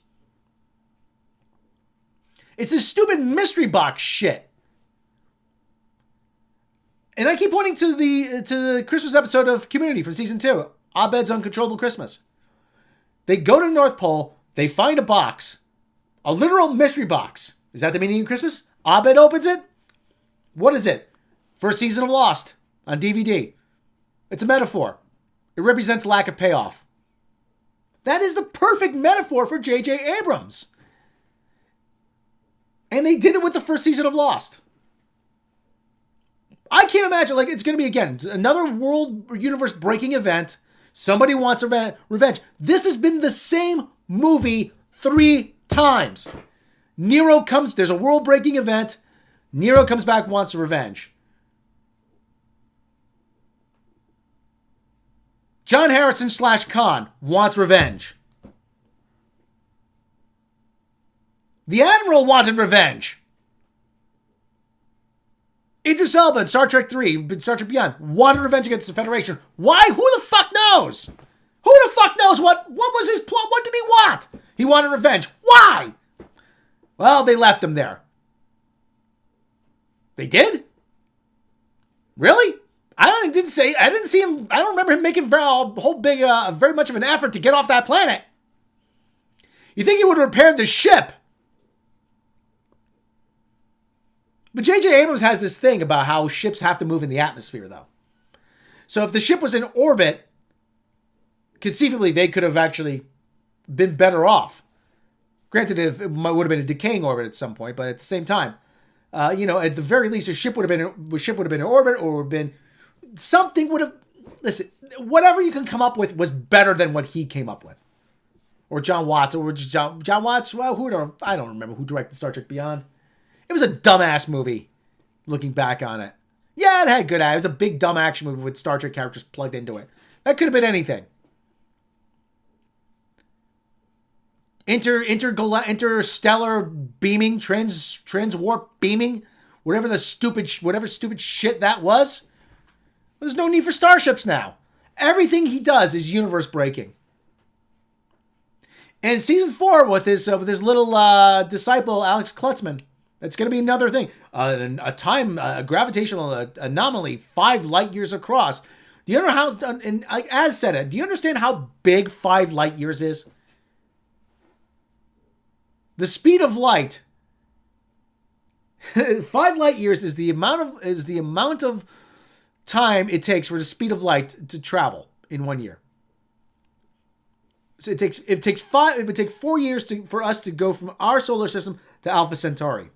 It's this stupid mystery box shit. And I keep pointing to the Christmas episode of Community from season 2, Abed's Uncontrollable Christmas. They go to the North Pole, they find a box, a literal mystery box. Is that the meaning of Christmas? Abed opens it. What is it? First season of Lost on DVD. It's a metaphor. It represents lack of payoff. That is the perfect metaphor for J.J. Abrams. And they did it with the first season of Lost. I can't imagine, like, it's going to be, again, another world universe breaking event. Somebody wants revenge. This has been the same movie 3 times. Nero comes, there's a world breaking event. Nero comes back, wants revenge. John Harrison / Khan wants revenge. The Admiral wanted revenge. Idris Elba in Star Trek 3, Star Trek Beyond, wanted revenge against the Federation. Why? Who the fuck knows? Who the fuck knows what was his plot? What did he want? He wanted revenge. Why? Well, they left him there. They did? Really? I didn't see him. I don't remember him making very much of an effort to get off that planet. You think he would have repaired the ship? But J.J. Abrams has this thing about how ships have to move in the atmosphere, though. So if the ship was in orbit, conceivably they could have actually been better off. Granted, it would have been a decaying orbit at some point, but at the same time, at the very least, a ship would have been in orbit, or would have been something would have. Listen, whatever you can come up with was better than what he came up with, or John Watts, or John Watts. Well, I don't remember who directed Star Trek Beyond. It was a dumbass movie, looking back on it. Yeah, it had good action. It was a big dumb action movie with Star Trek characters plugged into it. That could have been anything. interstellar beaming, transwarp beaming, whatever stupid shit that was. There's no need for starships now. Everything he does is universe breaking. And season 4 with his little disciple Alex Klutzman, that's going to be another thing. A gravitational anomaly 5 light years across. Do you know how? And as said it, do you understand how big 5 light years is? The speed of light. 5 light years is the amount of time it takes for the speed of light to travel in 1 year. So it would take 4 years for us to go from our solar system to Alpha Centauri.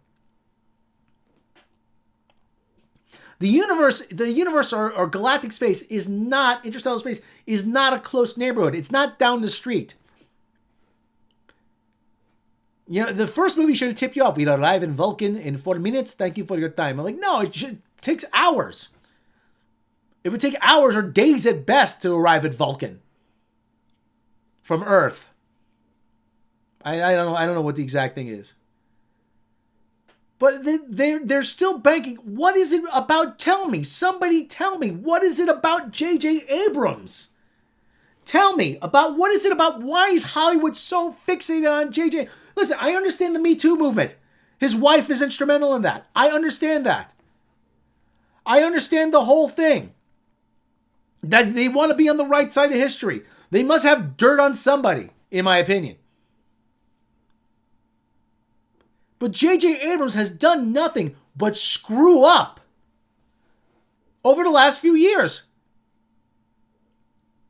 The universe or galactic space is not, interstellar space is not a close neighborhood. It's not down the street. You know, the first movie should have tipped you off. We'd arrive in Vulcan in 40 minutes. Thank you for your time. I'm like, no, it takes hours. It would take hours or days at best to arrive at Vulcan from Earth. I don't know what the exact thing is. But they're still banking. What is it about? Tell me. Somebody tell me. What is it about J.J. Abrams? Tell me about what is it about? Why is Hollywood so fixated on J.J.? Listen, I understand the Me Too movement. His wife is instrumental in that. I understand that. I understand the whole thing. That they want to be on the right side of history. They must have dirt on somebody, in my opinion. But J.J. Abrams has done nothing but screw up over the last few years.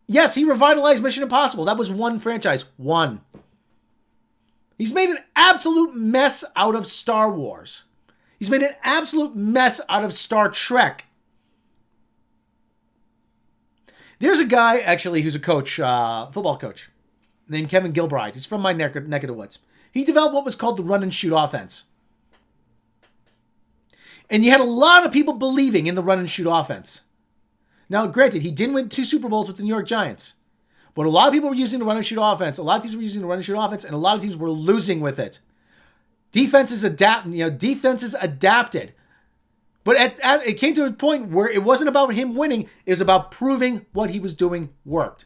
Yes, he revitalized Mission Impossible. That was one franchise. One. He's made an absolute mess out of Star Wars. He's made an absolute mess out of Star Trek. There's a guy, actually, who's a coach, football coach, named Kevin Gilbride. He's from my neck of the woods. He developed what was called the run and shoot offense. And you had a lot of people believing in the run and shoot offense. Now, granted, he didn't win 2 Super Bowls with the New York Giants. But a lot of people were using the run and shoot offense. A lot of teams were using the run and shoot offense, and a lot of teams were losing with it. Defenses adapted. But it came to a point where it wasn't about him winning. It was about proving what he was doing worked.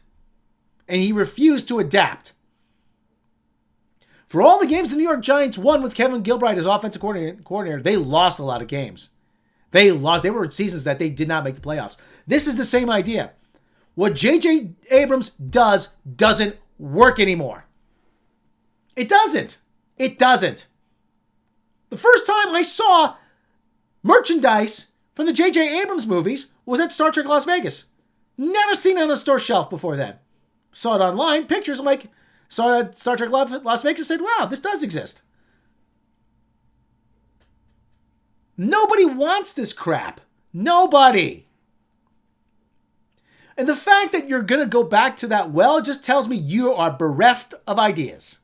And he refused to adapt. For all the games the New York Giants won with Kevin Gilbride as offensive coordinator, they lost a lot of games. They were seasons that they did not make the playoffs. This is the same idea. What J.J. Abrams doesn't work anymore. It doesn't. It doesn't. The first time I saw merchandise from the J.J. Abrams movies was at Star Trek Las Vegas. Never seen it on a store shelf before then. Saw it online, pictures, I'm like, saw it at Star Trek Las Vegas, said, wow, this does exist. Nobody wants this crap. Nobody. And the fact that you're going to go back to that well just tells me you are bereft of ideas.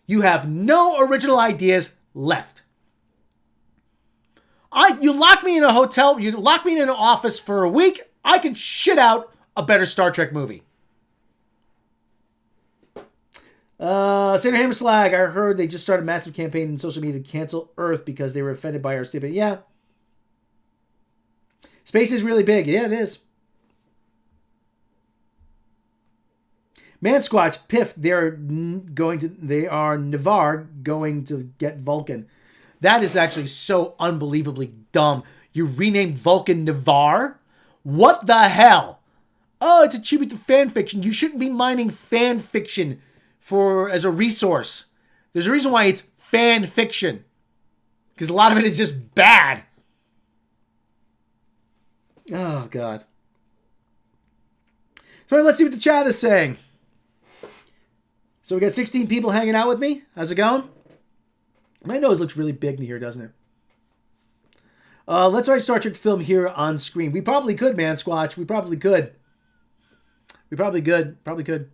You have no original ideas left. You lock me in a hotel, you lock me in an office for a week, I can shit out a better Star Trek movie. Senator Hammerslag, I heard they just started a massive campaign in social media to cancel Earth because they were offended by our stupid. Yeah. Space is really big. Yeah, it is. Mansquatch, Piff, they are Navarre going to get Vulcan. That is actually so unbelievably dumb. You renamed Vulcan Navarre? What the hell? Oh, it's a tribute to fan fiction. You shouldn't be mining fan fiction as a resource. There's a reason why it's fan fiction. Because a lot of it is just bad. Oh, God. So let's see what the chat is saying. So we got 16 people hanging out with me. How's it going? My nose looks really big in here, doesn't it? Let's write Star Trek film here on screen. We probably could, man, Squatch. We probably could. Probably could.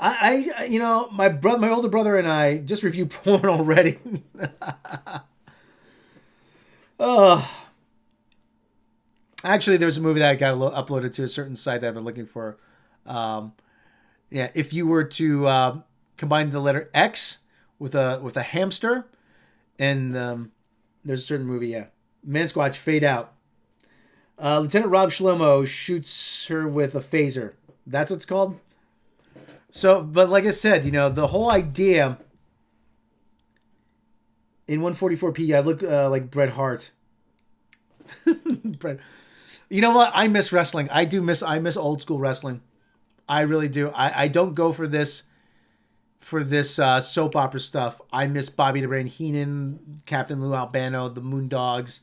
I my older brother and I just reviewed porn already. Oh. Actually, there's a movie that I got uploaded to a certain site that I've been looking for. If you were to combine the letter X with a hamster, and there's a certain movie, yeah. Man Squatch, fade out. Lieutenant Robb Shlomo shoots her with a phaser. That's what it's called. So, but like I said, the whole idea in 144p, I look like Bret Hart. Bret. You know what? I miss wrestling. I miss old school wrestling. I really do. I don't go for this soap opera stuff. I miss Bobby the Brain Heenan, Captain Lou Albano, the Moondogs,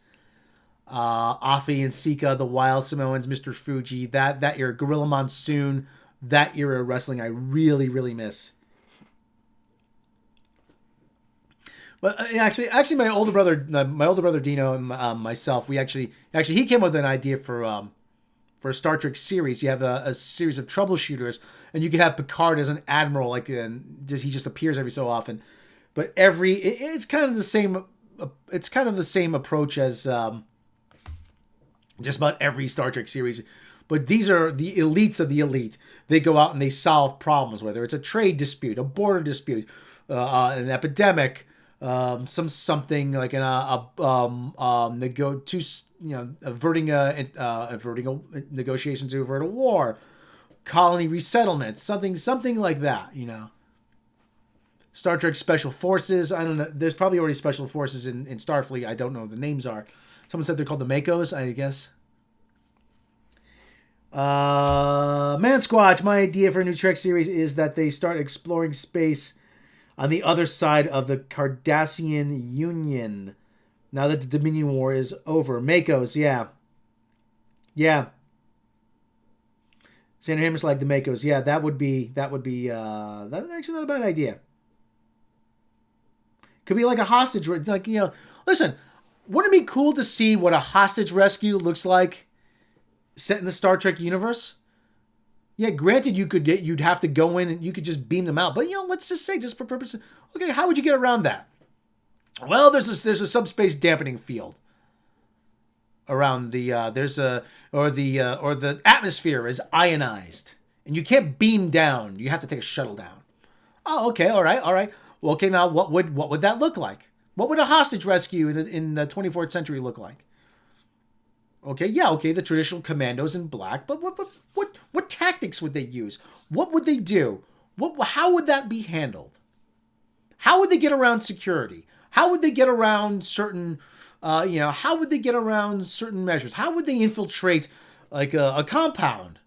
Afi and Sika, the Wild Samoans, Mr. Fuji, that era, Gorilla Monsoon, that era of wrestling I really, really miss. But actually, my older brother Dino and myself, he came up with an idea for a Star Trek series. You have a series of troubleshooters, and you could have Picard as an admiral, he just appears every so often. But it's kind of the same. It's kind of the same approach as just about every Star Trek series. But these are the elites of the elite. They go out and they solve problems, whether it's a trade dispute, a border dispute, an epidemic, averting negotiations to avert a war, colony resettlement, something like that. Star Trek Special Forces. I don't know. There's probably already Special Forces in Starfleet. I don't know what the names are. Someone said they're called the Makos, I guess. Man Squatch, my idea for a new Trek series is that they start exploring space on the other side of the Cardassian Union, now that the Dominion War is over. Makos, yeah. Yeah. Sandra Hammers like the Makos. Yeah, that would be actually not a bad idea. Could be like a hostage, listen, wouldn't it be cool to see what a hostage rescue looks like set in the Star Trek universe? Yeah, granted, you'd have to go in and you could just beam them out. But, let's just say, just for purposes, okay, how would you get around that? Well, there's a subspace dampening field around the the atmosphere is ionized, and you can't beam down. You have to take a shuttle down. Oh, okay, all right. Well, okay, now what would that look like? What would a hostage rescue in the 24th century look like? Okay, the traditional commandos in black, but what tactics would they use? What would they do? How would that be handled? How would they get around security? How would they get around certain how would they get around certain measures? How would they infiltrate like a compound?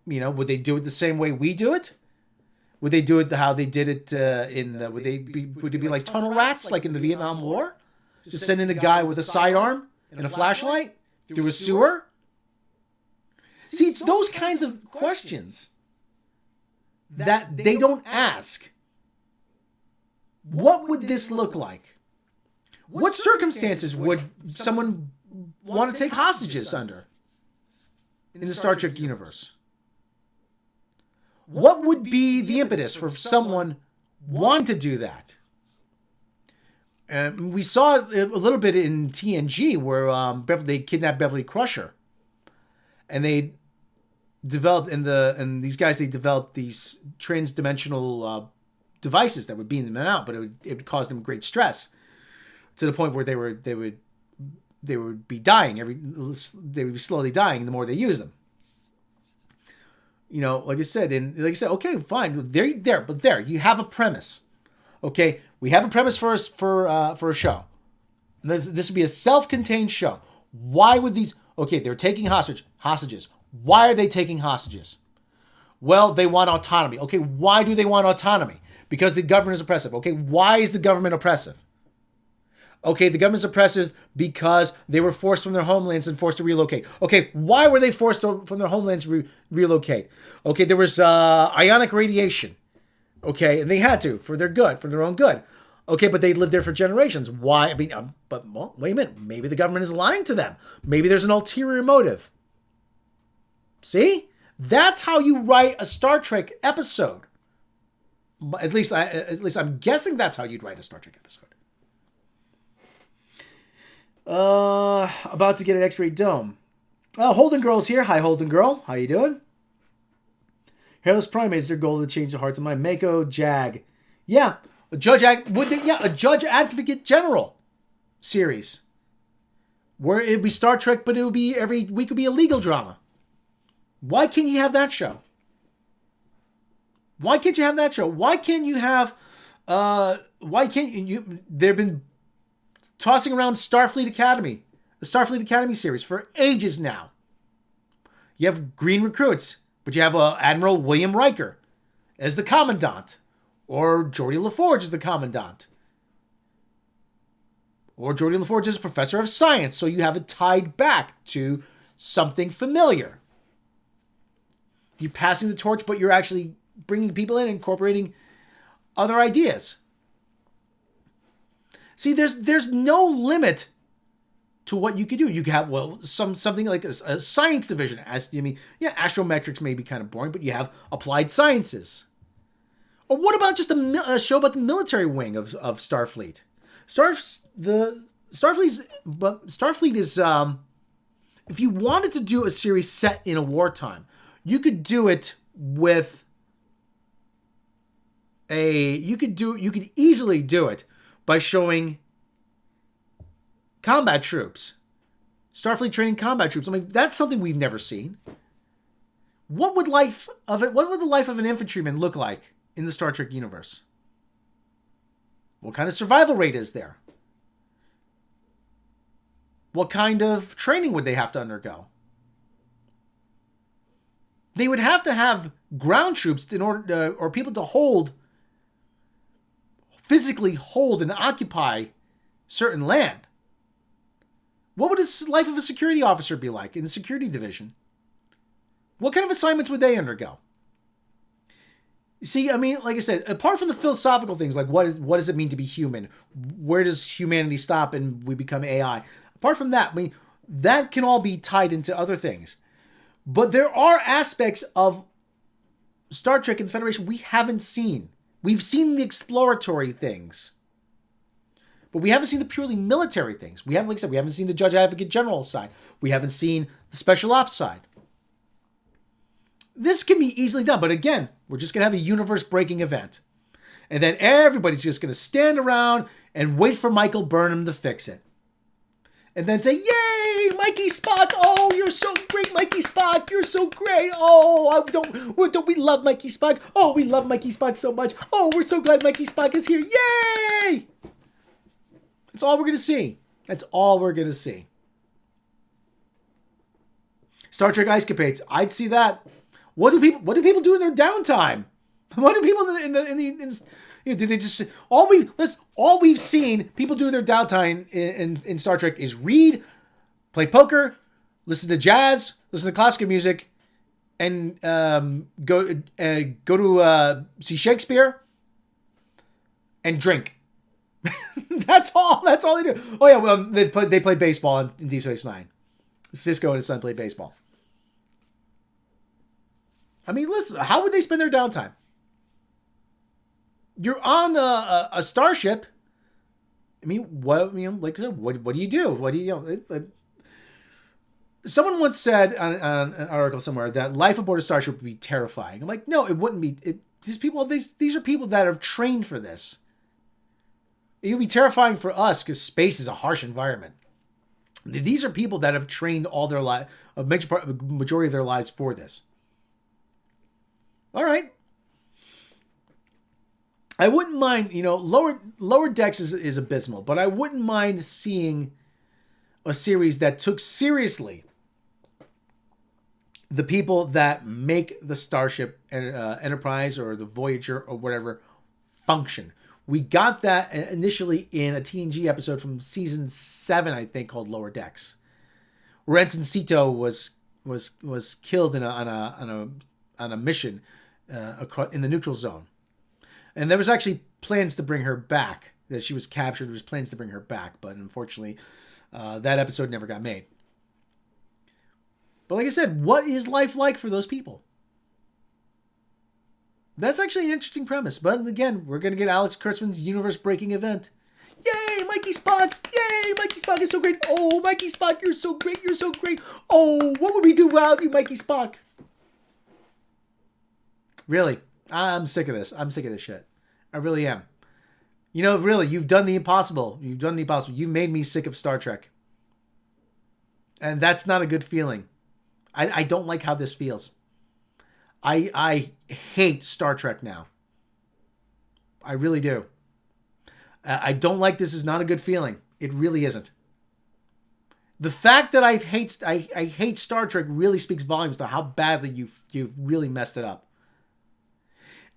Would they do it the same way we do it? Would they do it how they did it would it be like tunnel rats like in the Vietnam War? Just send in a guy with a sidearm and a flashlight through a sewer? See, it's those kinds of questions that they don't ask. What would this look like? What circumstances would someone want to take hostages under in the Star Trek universe? What would be the impetus for someone wanting to do that? We saw it a little bit in TNG where they kidnapped Beverly Crusher, and they developed these guys developed these transdimensional devices that would beam them out, but it would cause them great stress to the point where they would be dying they would be slowly dying the more they use them. Like I said, okay, fine, there you have a premise. Okay, we have a premise for a show. And this would be a self-contained show. Why would these? Okay, they're taking hostages. Why are they taking hostages? Well, they want autonomy. Okay, why do they want autonomy? Because the government is oppressive. Okay, why is the government oppressive? Okay, the government's oppressive because they were forced from their homelands and forced to relocate. Okay, why were they forced from their homelands to relocate? Okay, there was ionic radiation. Okay, and they had to for their own good. Okay, but they lived there for generations. Why? Wait a minute. Maybe the government is lying to them. Maybe there's an ulterior motive. See? That's how you write a Star Trek episode. At least I'm guessing that's how you'd write a Star Trek episode. About to get an X-ray dome. Holden Girl's here. Hi, Holden Girl. How you doing? Hairless Primates, their goal to change the hearts of my Mako Jag. Yeah. A Judge Advocate General series where it'd be Star Trek, but it would be every week would be a legal drama. Why can't you have that show? Why can't you have that show? Why can't you have? Why can't you? They've been tossing around Starfleet Academy, the Starfleet Academy series for ages now. You have green recruits, but you have Admiral William Riker as the commandant, or Geordi LaForge as the commandant, or Geordi LaForge as a professor of science. So you have it tied back to something familiar. You're passing the torch, but you're actually bringing people in, incorporating other ideas. See, there's no limit to what you could do. You could have, something like a science division. Astrometrics may be kind of boring, but you have applied sciences. Or what about just a show about the military wing of Starfleet? Starfleet is, if you wanted to do a series set in a wartime, you could do it with you could easily do it by showing combat troops. Starfleet training combat troops. I mean, that's something we've never seen. What would the life of an infantryman look like in the Star Trek universe? What kind of survival rate is there? What kind of training would they have to undergo? They would have to have ground troops in order or people to physically hold and occupy certain land. What would the life of a security officer be like in the security division? What kind of assignments would they undergo? See, I mean, like I said, apart from the philosophical things, like what does it mean to be human? Where does humanity stop and we become AI? Apart from that, I mean, that can all be tied into other things. But there are aspects of Star Trek and the Federation we haven't seen. We've seen the exploratory things. But we haven't seen the purely military things. We haven't seen the Judge Advocate General side. We haven't seen the special ops side. This can be easily done. But again, we're just going to have a universe-breaking event. And then everybody's just going to stand around and wait for Michael Burnham to fix it. And then say, yay, Mikey Spock. Oh, you're so great, Mikey Spock. You're so great. Oh, don't we love Mikey Spock? Oh, we love Mikey Spock so much. Oh, we're so glad Mikey Spock is here. Yay! That's all we're going to see. That's all we're going to see. Star Trek Ice Capades. I'd see that. What do people do in their downtime? What do people do they just all we've seen people do in their downtime in Star Trek is read, play poker, listen to jazz, listen to classical music, and go to see Shakespeare and drink. That's all they do. Oh yeah, well they play baseball in Deep Space Nine. Cisco and his son play baseball. I mean, listen, how would they spend their downtime? You're on a starship. I mean, like I said, what do you do? What do you someone once said on an article somewhere that life aboard a starship would be terrifying. I'm like, no, it wouldn't be. These are people that have trained for this. It would be terrifying for us because space is a harsh environment. These are people that have trained all their life, a majority of their lives for this. All right. I wouldn't mind, lower decks is abysmal, but I wouldn't mind seeing a series that took seriously the people that make the Starship Enterprise or the Voyager or whatever function. We got that initially in a TNG episode from season 7, I think, called Lower Decks, where Ensign Sito was killed on a mission in the neutral zone. And there was actually plans to bring her back. That she was captured. There was plans to bring her back. But unfortunately, that episode never got made. But like I said, what is life like for those people? That's actually an interesting premise. But again, we're going to get Alex Kurtzman's universe-breaking event. Yay, Mikey Spock! Yay, Mikey Spock is so great! Oh, Mikey Spock, you're so great! You're so great! Oh, what would we do without you, Mikey Spock? Really? I'm sick of this. I'm sick of this shit. I really am. You know, really, you've done the impossible. You've done the impossible. You've made me sick of Star Trek. And that's not a good feeling. I don't like how this feels. I hate Star Trek now. I really do. I don't like this. Is not a good feeling. It really isn't. The fact that I hate Star Trek really speaks volumes to how badly you've really messed it up.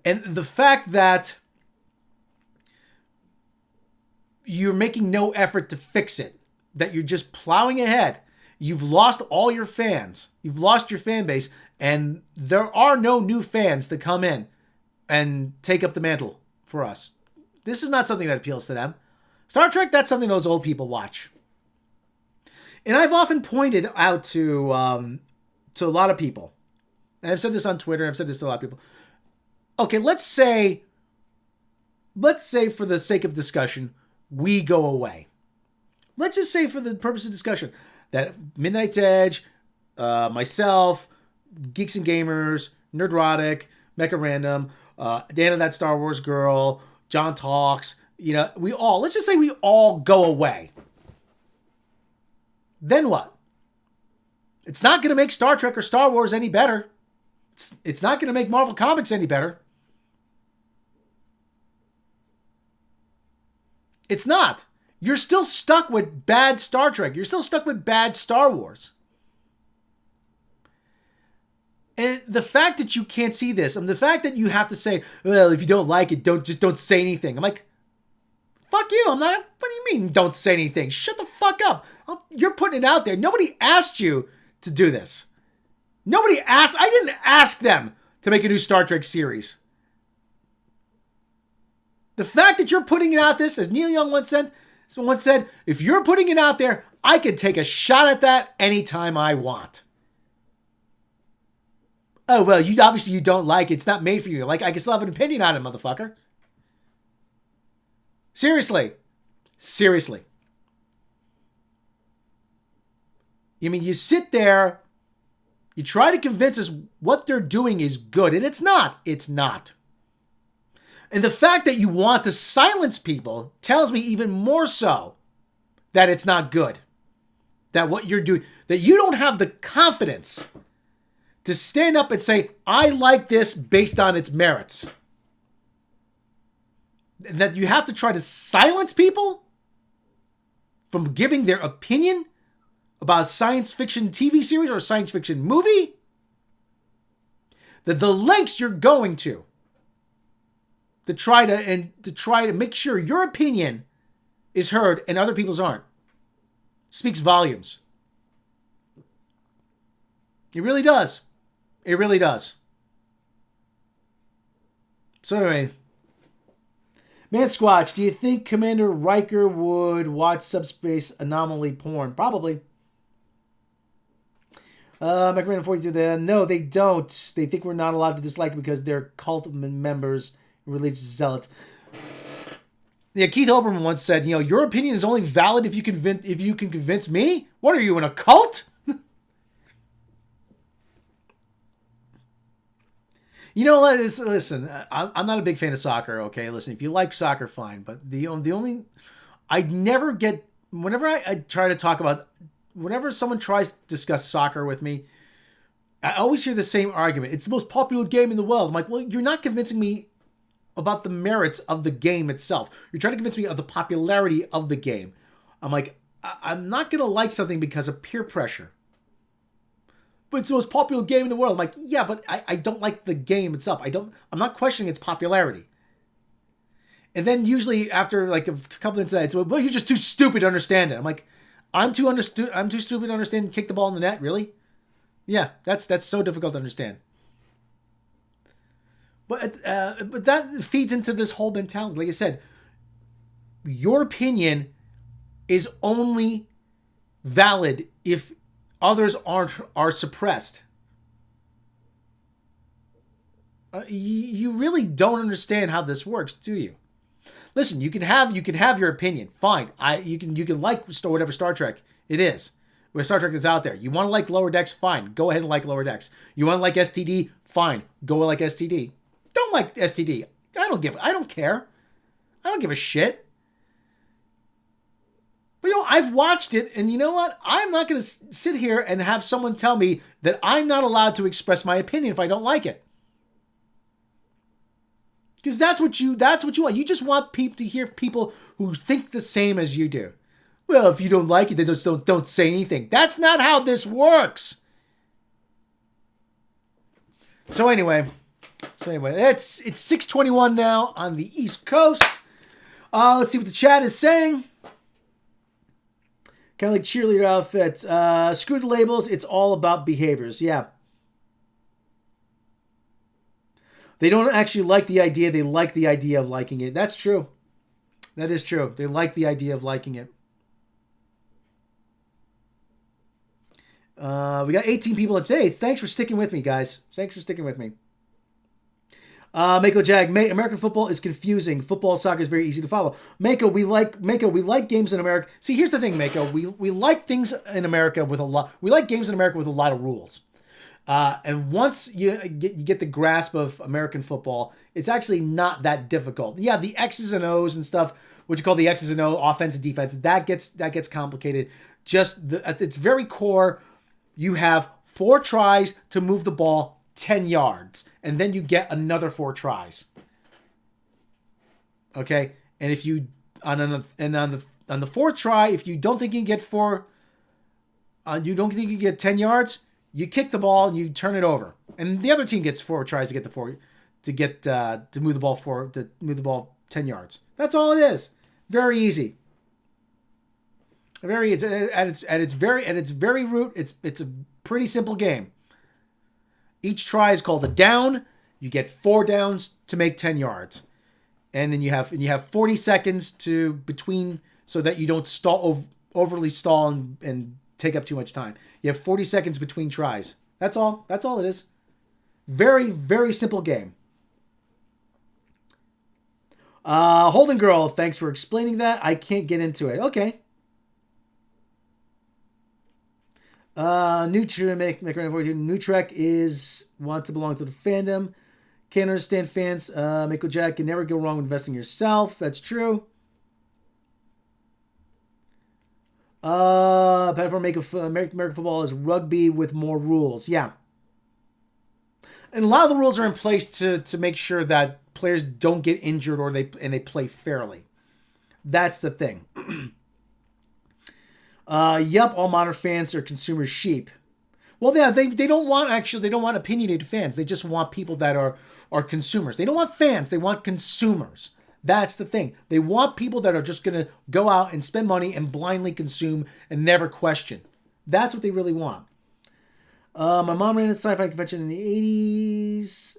And the fact that you're making no effort to fix it, that you're just plowing ahead. You've lost all your fans. You've lost your fan base, and there are no new fans to come in and take up the mantle for us. This is not something that appeals to them. Star Trek, that's something those old people watch. And I've often pointed out to a lot of people, and I've said this on Twitter, I've said this to a lot of people. Okay, let's say for the sake of discussion, we go away. Let's just say for the purpose of discussion that Midnight's Edge, myself, Geeks and Gamers, Nerdrotic, Mecha Random, Dana That Star Wars Girl, John Talks, let's just say we all go away. Then what? It's not going to make Star Trek or Star Wars any better. It's not going to make Marvel Comics any better. It's not. You're still stuck with bad Star Trek. You're still stuck with bad Star Wars. And the fact that you can't see this, and the fact that you have to say, well, if you don't like it, don't say anything. I'm like, fuck you. I'm not, what do you mean don't say anything? Shut the fuck up. You're putting it out there. Nobody asked you to do this. I didn't ask them to make a new Star Trek series. The fact that you're putting it out this, as Neil Young once said, if you're putting it out there, I can take a shot at that anytime I want. Oh, well, obviously you don't like it. It's not made for you. Like, I can still have an opinion on it, motherfucker. Seriously. I mean, you sit there, you try to convince us what they're doing is good, and it's not. It's not. And the fact that you want to silence people tells me even more so that it's not good. That what you're doing, that you don't have the confidence to stand up and say, I like this based on its merits. And that you have to try to silence people from giving their opinion about a science fiction TV series or a science fiction movie. That the lengths you're going to try to make sure your opinion is heard and other people's aren't, speaks volumes. It really does. It really does. So anyway, Man Squatch, do you think Commander Riker would watch subspace anomaly porn? Probably. McRaven 42 there. No, they don't. They think we're not allowed to dislike it because they're cult members, religious zealots. Yeah, Keith Olbermann once said, your opinion is only valid if you can convince me. What are you, in a cult? Listen, I'm not a big fan of soccer, okay? Listen, if you like soccer, fine. But the only... I never get... Whenever I try to talk about... Whenever someone tries to discuss soccer with me, I always hear the same argument. It's the most popular game in the world. I'm like, well, you're not convincing me about the merits of the game itself. You're trying to convince me of the popularity of the game. I'm like, I'm not going to like something because of peer pressure. But it's the most popular game in the world. I'm like, yeah, but I don't like the game itself. I'm not questioning its popularity. And then usually after like a couple of incidents, well, you're just too stupid to understand it. I'm like, I'm too stupid to understand kick the ball in the net, really? Yeah, that's so difficult to understand. But that feeds into this whole mentality. Like I said, your opinion is only valid if others are suppressed. You really don't understand how this works, do you? Listen, you can have your opinion. Fine. You can like whatever Star Trek it is. With Star Trek that's out there. You want to like Lower Decks? Fine. Go ahead and like Lower Decks. You want to like STD? Fine. Go like STD. Don't like STD. I don't care. don't give a shit. But I've watched it, and you know what? I'm not going to sit here and have someone tell me that I'm not allowed to express my opinion if I don't like it. Because that's what you want. You just want people to hear people who think the same as you do. Well, if you don't like it, then just don't say anything. That's not how this works. So anyway, it's 6:21 now on the East Coast. Let's see what the chat is saying. Kind of like cheerleader outfits. Screw the labels. It's all about behaviors. Yeah. They don't actually like the idea. They like the idea of liking it. That's true. That is true. They like the idea of liking it. We got 18 people today. Thanks for sticking with me, guys. Thanks for sticking with me. Mako Jag, American football is confusing. Football, soccer is very easy to follow. Mako, we like games in America. See, here's the thing, Mako. We like things in America with a lot. We like games in America with a lot of rules. And once you get the grasp of American football, it's actually not that difficult. Yeah, the X's and O's and stuff, what you call the X's and O, offense and defense, that gets complicated. Just at its very core, you have 4 tries to move the ball 10 yards, and then you get another 4 tries. Okay, and if you on the 4th try, if you don't think you can get 4, you don't think you can get 10 yards, you kick the ball and you turn it over, and the other team gets 4 tries to get the 4 to move the ball 10 yards. That's all it is. Very easy. At its very root, it's a pretty simple game. Each try is called a down. You get 4 downs to make 10 yards, and then you have 40 seconds between so that you don't overly stall and take up too much time. You have 40 seconds between tries. That's all. That's all it is. Very, very simple game. Holden Girl, thanks for explaining that. I can't get into it. Okay. Nutrek wants to belong to the fandom. Can't understand fans. Mako Jack can never go wrong with investing in yourself. That's true. American football is rugby with more rules. Yeah. And a lot of the rules are in place to make sure that players don't get injured or they play fairly. That's the thing. Yup, all modern fans are consumer sheep. Well, yeah, they don't want opinionated fans. They just want people that are consumers. They don't want fans. They want consumers. That's the thing. They want people that are just going to go out and spend money and blindly consume and never question. That's what they really want. My mom ran a sci-fi convention in the 80s.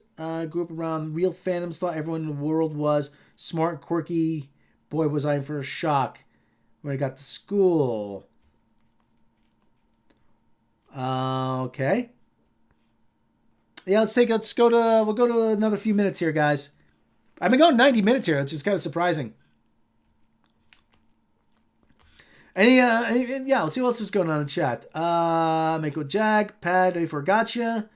Grew up around real fandoms. Thought everyone in the world was smart and quirky. Boy, was I in for a shock when I got to school. Okay. Yeah, we'll go to another few minutes here, guys. I've been going 90 minutes here, which is kind of surprising. Yeah, let's see what else is going on in chat. Mako Jag, Pad, I forgot you.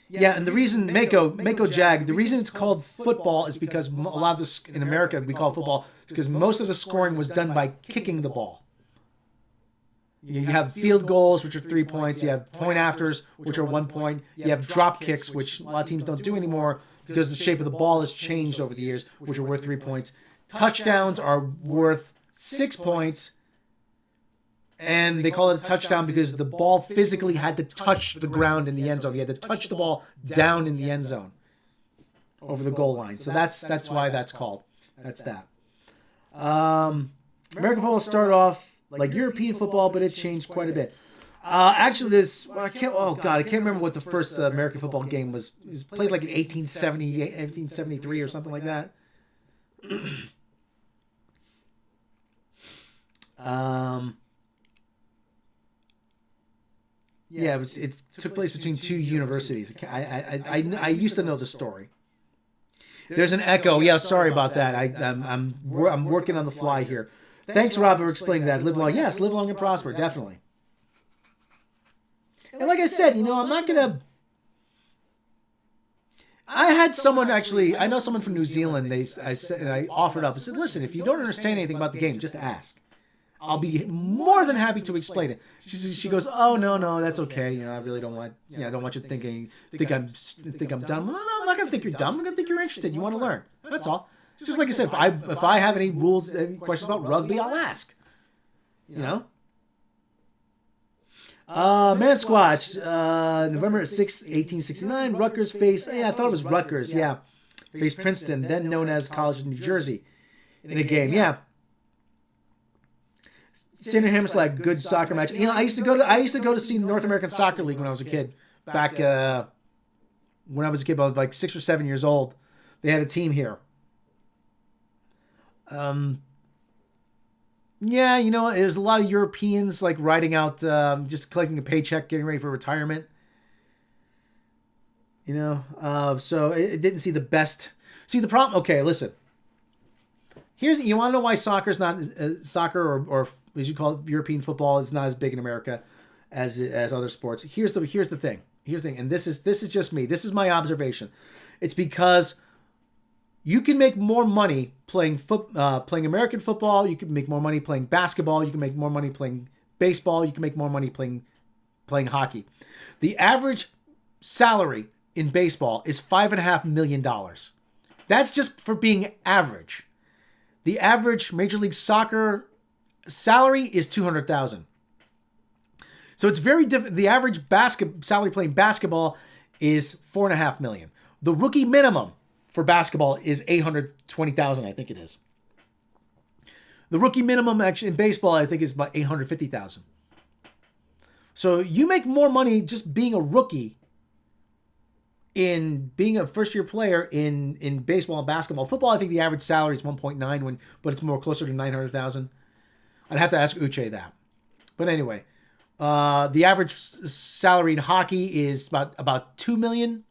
Yeah, and the reason Mako Jag, the reason it's called football is because a lot of this in America we call football because most of the scoring was done by kicking the ball. You have field goals, which are 3 points. You have point afters, which are 1 point. You have drop kicks, which a lot of teams don't do anymore because the shape of the ball has changed over the years, which are worth 3 points. Touchdowns are worth 6 points. And they call it a touchdown because the ball physically had to touch the ground in the end zone. You had to touch the ball down in the end zone over the goal line. So that's why that's called. That's that. American football started off like European football, but it changed quite a bit. Actually, I can't remember what the first American football game was. It was played like in 1870, 1873 or something like that. Yeah, it took place between 2 universities. I used to know the story. There's an echo. Yeah, sorry about that. I'm working on the fly here. Thanks, Rob, for explaining that. Live long. Yes, live long and prosper. Definitely. And like I said, I'm not going to... I had someone actually. I know someone from New Zealand. I offered up. I said, "Listen, if you don't understand anything about the game, just ask. I'll be more than happy to explain it." She goes, "Oh no, that's okay. You know, I really don't want. I don't want you thinking think I'm dumb. No, I'm not gonna think you're dumb. I'm gonna think you're interested. You want to learn. That's all. Just like I said, if I have any rules, any questions about rugby, I'll ask. You know." Man Squatch, November 6th, 1869, Rutgers faced, I thought it was Rutgers, faced Princeton, then known as College of New Jersey, in a game, Senior Hammerslag, good soccer match. You know, I used to go to see North American Soccer League when I was a kid, back when I was a kid, about like 6 or 7 years old. They had a team here. Yeah, you know, there's a lot of Europeans like riding out, just collecting a paycheck, getting ready for retirement. You know, so it didn't see the best. See the problem. Okay, listen. You want to know why soccer's not soccer or as you call it, European football is not as big in America as other sports. Here's the thing. And this is just me. This is my observation. It's because you can make more money playing American football. You can make more money playing basketball. You can make more money playing baseball. You can make more money playing hockey. The average salary in baseball is $5.5 million. That's just for being average. The average Major League Soccer salary is $200,000. So it's very different. The average salary playing basketball is $4.5 million. The rookie minimum for basketball is $820,000, I think it is. The rookie minimum actually in baseball, I think, is about $850,000. So you make more money just being a rookie in being a first-year player in baseball and basketball. Football, I think the average salary is 1.9, but it's more closer to 900,000. I'd have to ask Uche that. But anyway, the average salary in hockey is about $2 million.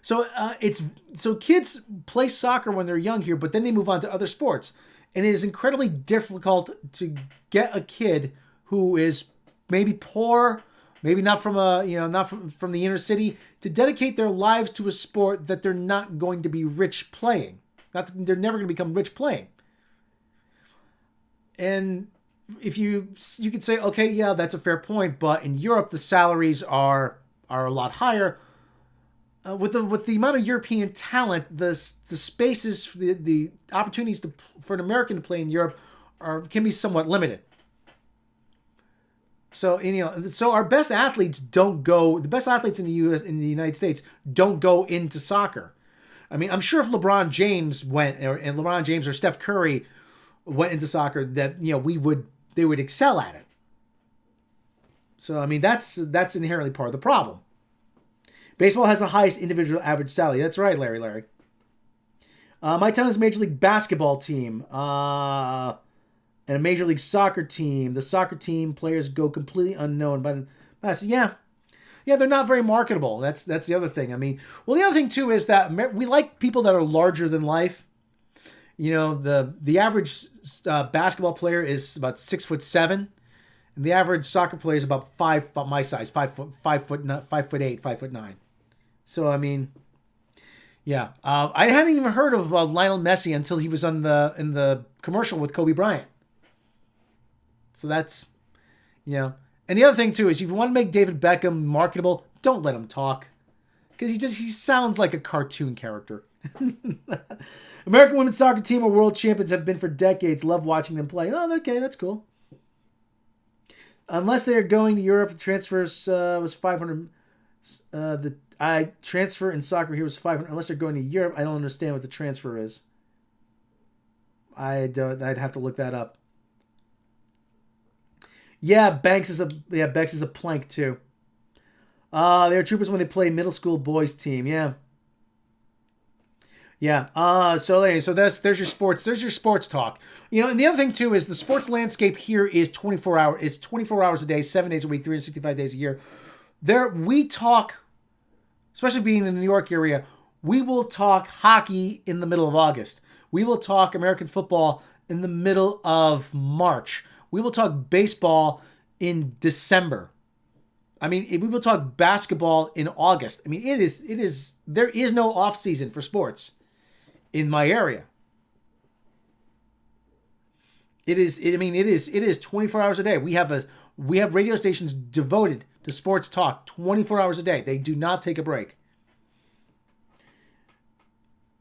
So kids play soccer when they're young here, but then they move on to other sports, and it is incredibly difficult to get a kid who is maybe poor, maybe not from from the inner city, to dedicate their lives to a sport that they're not going to be rich playing. They're never going to become rich playing. And if you could say, okay, yeah, that's a fair point, but in Europe the salaries are a lot higher. With the amount of European talent, the spaces, the opportunities for an American to play in Europe can be somewhat limited. So our best athletes don't go. The best athletes in the United States don't go into soccer. I mean, I'm sure if LeBron James or Steph Curry went into soccer, that they would excel at it. So I mean, that's inherently part of the problem. Baseball has the highest individual average salary. That's right, Larry. My town is a Major League Basketball team and a Major League Soccer team. The soccer team players go completely unknown. But yeah, they're not very marketable. That's the other thing. I mean, well, the other thing too is that we like people that are larger than life. You know, the average basketball player is about 6'7", and the average soccer player is about my size, 5'8", 5'9". So I mean, yeah, I hadn't even heard of Lionel Messi until he was in the commercial with Kobe Bryant. So that's, and the other thing too is if you want to make David Beckham marketable, don't let him talk, because he sounds like a cartoon character. American women's soccer team are world champions, have been for decades. Love watching them play. Oh, okay, that's cool. Unless they're going to Europe, the transfers was 500. I transfer in soccer here was 500. Unless they're going to Europe, I don't understand what the transfer is. I'd have to look that up. Yeah, Bex is a plank too. They're troopers when they play middle school boys team. Yeah. Yeah. So there's your sports. There's your sports talk. And the other thing too is the sports landscape here is 24 hours. It's 24 hours a day, 7 days a week, 365 days a year. We talk, especially being in the New York area, we will talk hockey in the middle of August. We will talk American football in the middle of March. We will talk baseball in December. I mean, we will talk basketball in August. I mean, there is no off season for sports in my area. It is 24 hours a day. We have radio stations devoted to sports talk 24 hours a day. They do not take a break.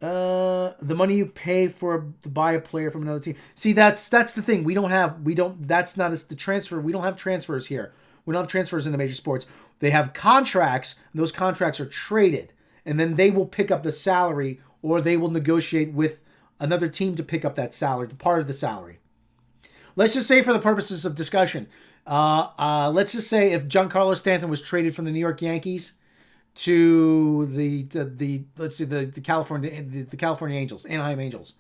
The money you pay to buy a player from another team. See, that's the thing. That's not the transfer. We don't have transfers here. We don't have transfers in the major sports. They have contracts. And those contracts are traded, and then they will pick up the salary, or they will negotiate with another team to pick up that salary, part of the salary. Let's just say, for the purposes of discussion, let's just say if Giancarlo Stanton was traded from the New York Yankees to the California Angels, Anaheim Angels,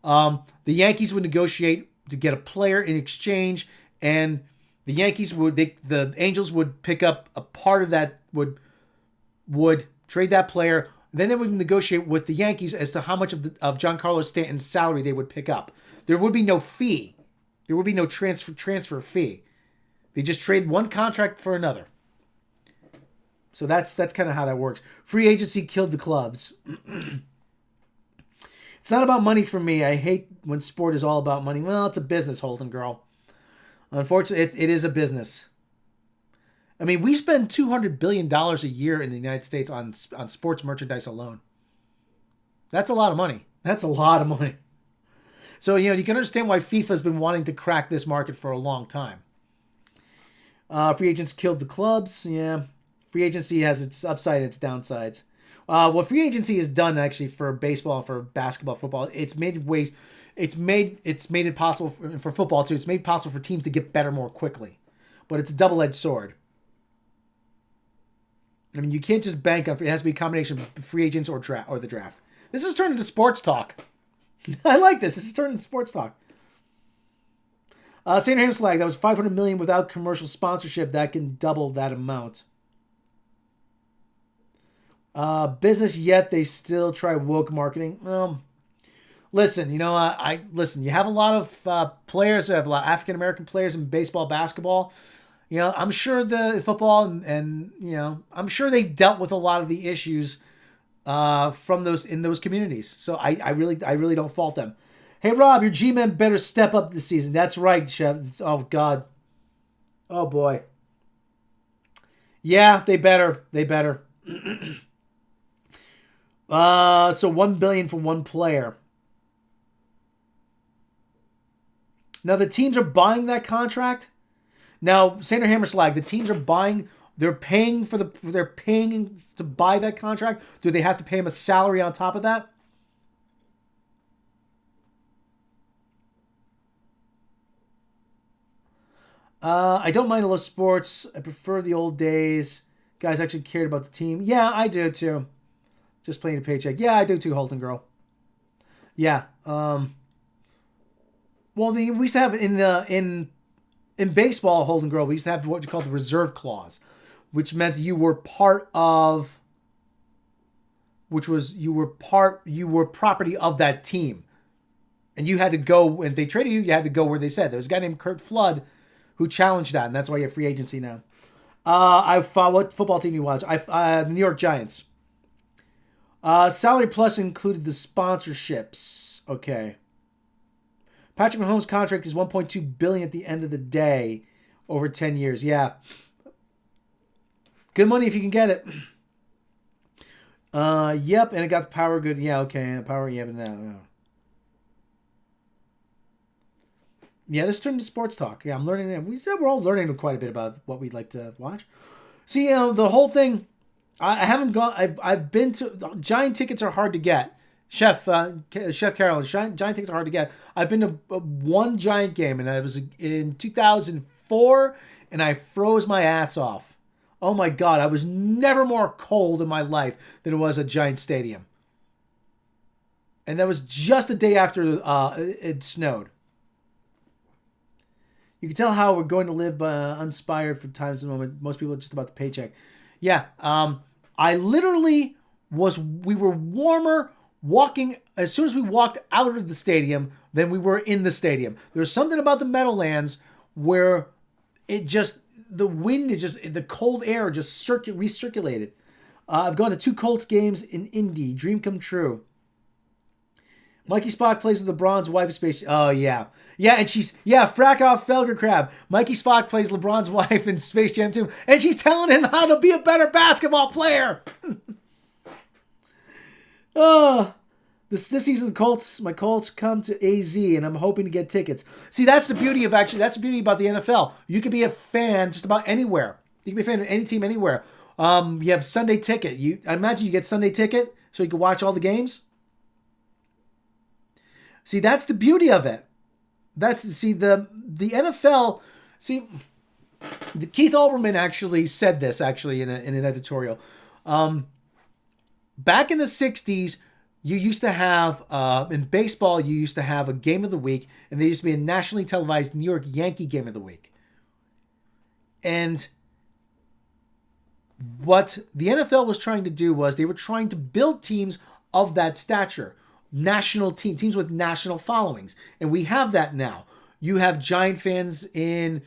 the Yankees would negotiate to get a player in exchange, and the Angels would pick up a part of that, would trade that player. Then they would negotiate with the Yankees as to how much of Giancarlo Stanton's salary they would pick up. There would be no fee. There would be no transfer fee. They just trade one contract for another. So that's kind of how that works. Free agency killed the clubs. It's not about money for me. I hate when sport is all about money. Well, it's a business, Holden girl. Unfortunately, it is a business. I mean, we spend $200 billion a year in the United States on sports merchandise alone. That's a lot of money. That's a lot of money. So, you can understand why FIFA's been wanting to crack this market for a long time. Free agents killed the clubs. Yeah. Free agency has its upside and its downsides. What free agency has done actually for baseball, for basketball, football, it's made it possible for football too. It's made it possible for teams to get better more quickly, but it's a double-edged sword. I mean, you can't just bank on it. It has to be a combination of free agents or the draft. This is turned into sports talk. I like this. This is turned into sports talk. St. Ham's flag, that was $500 million without commercial sponsorship. That can double that amount. Business, yet they still try woke marketing. Listen, listen. You have a lot of players. You have a lot of African American players in baseball, basketball. I'm sure the football and I'm sure they've dealt with a lot of the issues from those communities. So I really don't fault them. Hey Rob, your G-men better step up this season. That's right, Chef. Oh God. Oh boy. Yeah, they better. They better. So $1 billion for one player. Now the teams are buying that contract. Now, Sander Hammerslag, the teams are buying. They're paying to buy that contract. Do they have to pay him a salary on top of that? I don't mind a little sports. I prefer the old days. Guys actually cared about the team. Yeah, I do too. Just playing a paycheck. Yeah, I do too, Holton girl. Yeah. Well, we used to have in baseball, Holden girl, we used to have what you call the reserve clause, which meant you were part of, you were property of that team, and you had to go. And they traded you, you had to go where they said. There was a guy named Kurt Flood who challenged that, and that's why you have free agency now. What football team you watch? The New York Giants. Salary plus included the sponsorships. Okay. Patrick Mahomes' contract is $1.2 billion at the end of the day, over 10 years. Yeah, good money if you can get it. Yep, and it got the power good. Yeah, okay, power. Yeah, but no. Yeah, this turned into sports talk. Yeah, I'm learning. We said we're all learning quite a bit about what we'd like to watch. See, the whole thing. I haven't gone. I've been to. Giant tickets are hard to get. Chef Carolyn, Giant tickets are hard to get. I've been to one Giant game, and I was in 2004, and I froze my ass off. Oh my God, I was never more cold in my life than it was at Giant Stadium. And that was just the day after it snowed. You can tell how we're going to live uninspired for times at the moment. Most people are just about the paycheck. Yeah, I literally we were warmer walking as soon as we walked out of the stadium than we were in the stadium. There's something about the Meadowlands where it just, the wind is just, the cold air just recirculated. I've gone to 2 Colts games in Indy. Dream come true. Mikey Spock plays with LeBron's wife in Space. Oh, yeah. Yeah, and Frack-off Felger Crab. Mikey Spock plays LeBron's wife in Space Jam 2, and she's telling him how to be a better basketball player. Oh, this season, my Colts come to AZ, and I'm hoping to get tickets. See, that's the beauty about the NFL. You can be a fan just about anywhere. You can be a fan of any team anywhere. You have Sunday ticket. I imagine you get Sunday ticket so you can watch all the games. See, that's the beauty of it. The NFL. See, Keith Olbermann actually said this in an editorial. Back in the 60s, you used to have in baseball, you used to have a game of the week, and there used to be a nationally televised New York Yankee game of the week. And what the NFL was trying to do was they were trying to build teams of that stature. National teams with national followings. And we have that now. You have Giant fans in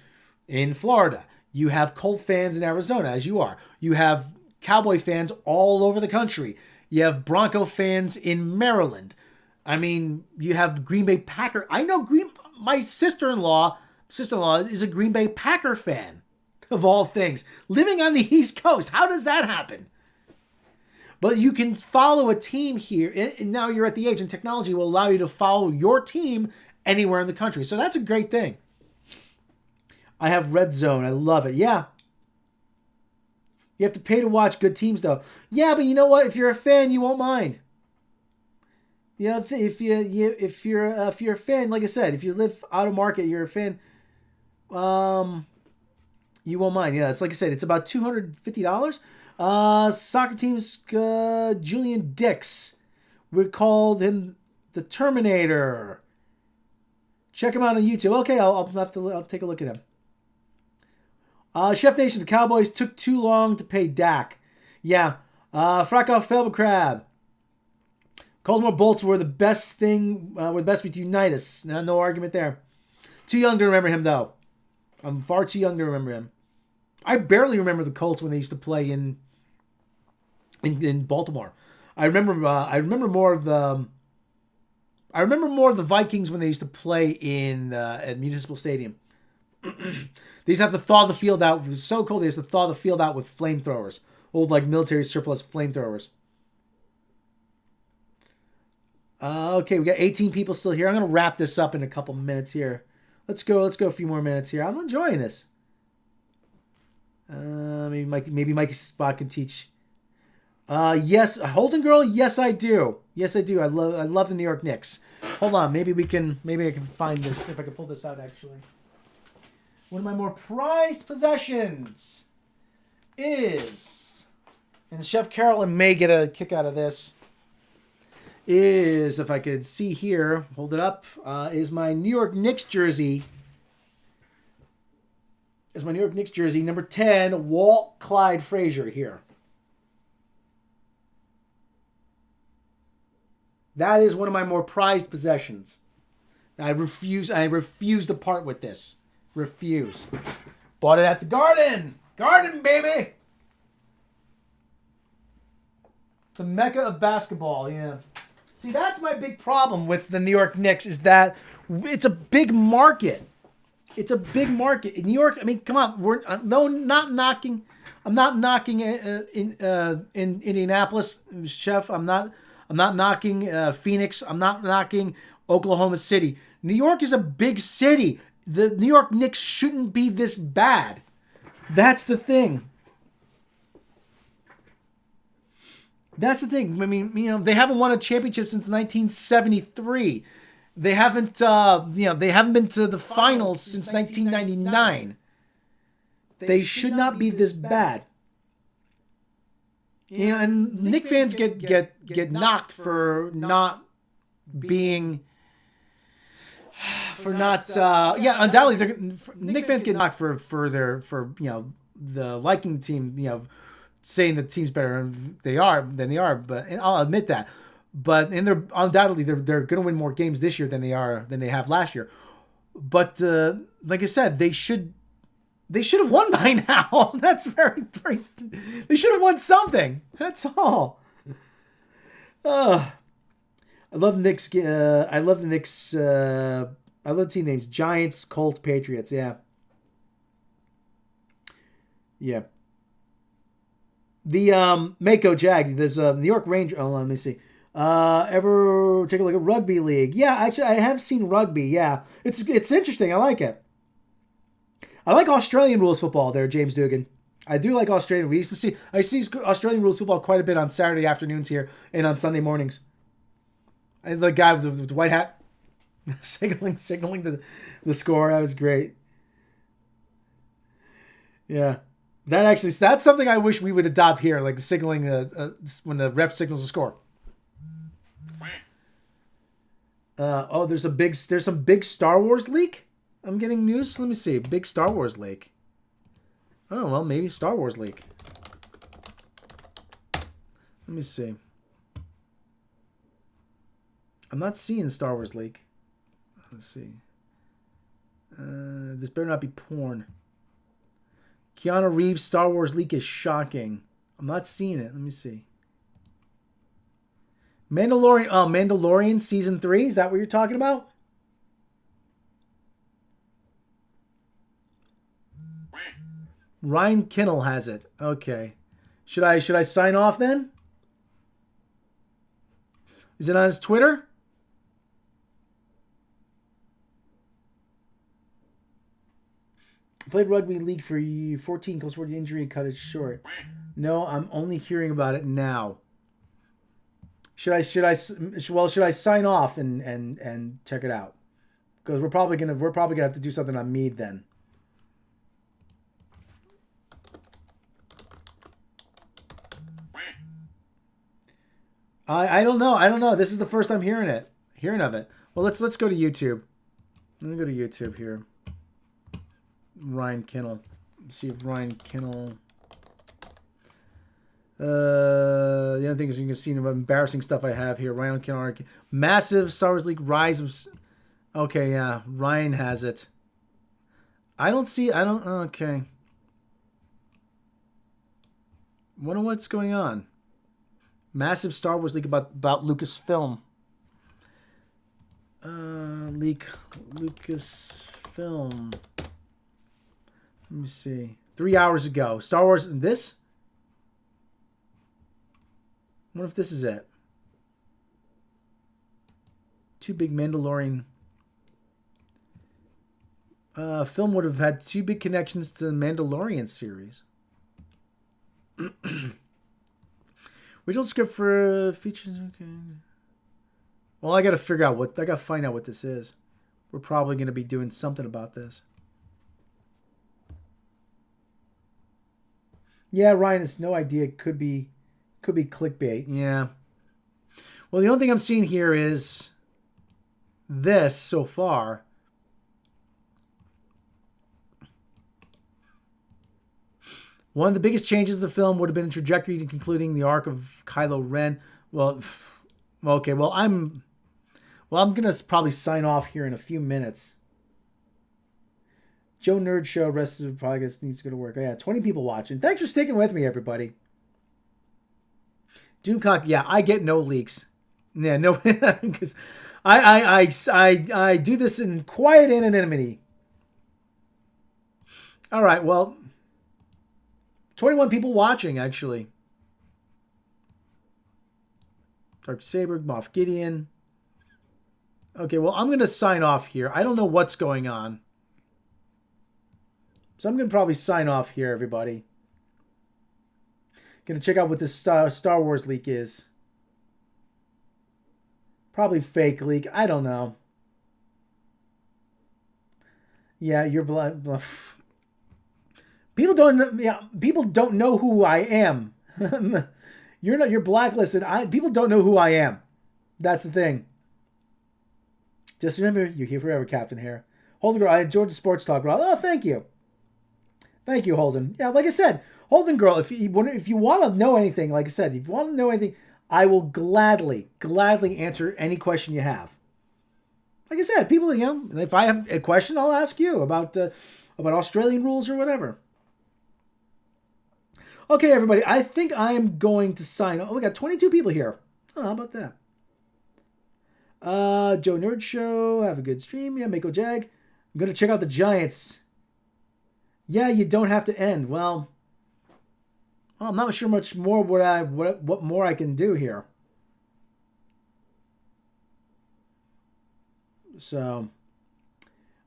Florida. You have Colt fans in Arizona, as you are. You have Cowboy fans all over the country. You have Bronco fans in Maryland. I mean, you have Green Bay Packer. I know my sister-in-law is a Green Bay Packer fan, of all things. Living on the East Coast. How does that happen? But you can follow a team here, and now you're at the age, and technology will allow you to follow your team anywhere in the country. So that's a great thing. I have Red Zone. I love it. Yeah. You have to pay to watch good teams, though. Yeah, but you know what? If you're a fan, you won't mind. You know, if you're a fan, like I said, if you live out of market, you're a fan. You won't mind. Yeah, it's like I said, it's about $250. Soccer team's Julian Dix. We called him the Terminator. Check him out on YouTube. Okay, I'll take a look at him. Chef Nation, the Cowboys took too long to pay Dak. Yeah. Frack-off Felber Crab. Baltimore Bolts were the best with Unitas. No argument there. Too young to remember him, though. I'm far too young to remember him. I barely remember the Colts when they used to play in Baltimore. I remember more of the Vikings when they used to play at Municipal Stadium. They used to have to thaw the field out. It was so cold. They used to thaw the field out with flamethrowers, old like military surplus flamethrowers. Okay, we got 18 people still here. I'm gonna wrap this up in a couple minutes here. Let's go a few more minutes here. I'm enjoying this. Maybe Mikey Spot can teach. Yes, Holden Girl. Yes, I do. Yes, I do. I love the New York Knicks. Hold on. Maybe I can find this if I can pull this out. Actually, one of my more prized possessions is, and Chef Carolyn may get a kick out of this. Is, if I could see here, hold it up. Is my New York Knicks jersey. Number 10, Walt Clyde Frazier here. That is one of my more prized possessions. I refuse to part with this. Refuse. Bought it at the Garden. Garden, baby. The mecca of basketball, yeah. See, that's my big problem with the New York Knicks is that it's a big market. It's a big market in New York. I mean, come on. Not knocking. I'm not knocking in Indianapolis, Chef. I'm not knocking Phoenix. I'm not knocking Oklahoma City. New York is a big city. The New York Knicks shouldn't be this bad. That's the thing. I mean, they haven't won a championship since 1973. They haven't been to the finals since 1999. They should not be this bad. And Knicks fans get knocked for not being, undoubtedly Knicks fans get knocked for the liking team, saying the team's better than they are, but and I'll admit that. But they're undoubtedly they're going to win more games this year than they have last year. But like I said, they should They should have won by now. That's very. They should have won something. That's all. I love Knicks. I love the Knicks. I love team names: Giants, Colts, Patriots. Yeah. Yeah. The Mako Jag. There's a New York Ranger. Oh, let me see. Ever take a look at rugby league? Yeah, actually, I have seen rugby. Yeah, it's interesting. I like it. I like Australian rules football. There, James Dugan. I do like Australian. I see Australian rules football quite a bit on Saturday afternoons here and on Sunday mornings. And the guy with the white hat signaling the score. That was great. Yeah. That's something I wish we would adopt here, like signaling when the ref signals a score. There's some big Star Wars leak. I'm getting news. Let me see. Big Star Wars leak. Oh well, maybe Star Wars leak. Let me see. I'm not seeing Star Wars leak. Let's see. This better not be porn. Keanu Reeves Star Wars leak is shocking. I'm not seeing it. Let me see. Mandalorian season 3. Is that what you're talking about? Ryan Kinnell has it. Okay. Should I sign off then? Is it on his Twitter? Played rugby league for 14, goes for the injury, cut it short. No, I'm only hearing about it now. Should I sign off and check it out? Because we're probably gonna have to do something on Mead then. I don't know. This is the first I'm hearing of it. Well, let's go to YouTube. Let me go to YouTube here. Ryan Kinnell. Let's see if Ryan Kinnell. The other thing is you can see the embarrassing stuff I have here. Ryan Kinnell. Massive Star Wars League Rise of. Okay, yeah. Ryan has it. Okay. Wonder what's going on. Massive Star Wars leak about Lucasfilm. Lucasfilm. Let me see. 3 hours ago. Star Wars. This? I wonder if this is it. Two big Mandalorian. Film would have had two big connections to the Mandalorian series. Original script for features. Okay. Well, I got to find out what this is. We're probably going to be doing something about this. Yeah, Ryan has no idea. Could be clickbait. Yeah. Well, the only thing I'm seeing here is this so far. One of the biggest changes of the film would have been a trajectory to concluding the arc of Kylo Ren. Well, okay. Well, I'm gonna probably sign off here in a few minutes. Joe Nerd Show, rest of the podcast needs to go to work. Oh, yeah, 20 people watching. Thanks for sticking with me, everybody. Doomcock, yeah, I get no leaks. Yeah, no, because I do this in quiet anonymity. All right, well, 21 people watching, actually. Dark Saber, Moff Gideon. Okay, well, I'm going to sign off here. I don't know what's going on. So I'm going to probably sign off here, everybody. Going to check out what this Star Wars leak is. Probably fake leak. I don't know. Yeah, you're people don't know who I am. You're blacklisted. People don't know who I am. That's the thing. Just remember, you're here forever, Captain Hare. Holden Girl, I enjoyed the sports talk, Rob. Oh, thank you. Thank you, Holden. Yeah, like I said, Holden Girl, if you want to know anything, like I said, if you want to know anything, I will gladly answer any question you have. Like I said, people, if I have a question, I'll ask you about about Australian rules or whatever. Okay, everybody, I think I am going to sign. Oh, we got 22 people here. Oh, how about that? Joe Nerd Show, have a good stream. Yeah, Mako Jag. I'm going to check out the Giants. Yeah, you don't have to end. Well, I'm not sure much more what more I can do here. So,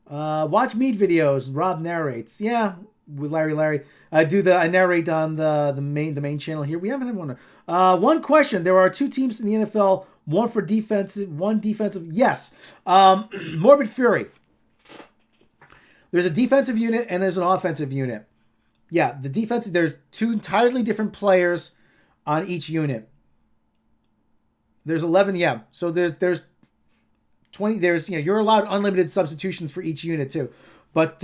watch Mead videos. Rob narrates. Yeah, with Larry. I narrate on the main channel here. We haven't had one. One question. There are 2 teams in the NFL. One for defensive, one defensive. Yes. Morbid Fury. There's a defensive unit and there's an offensive unit. Yeah, the defensive. There's 2 entirely different players on each unit. There's 11. Yeah. So there's 20. There's you're allowed unlimited substitutions for each unit too. But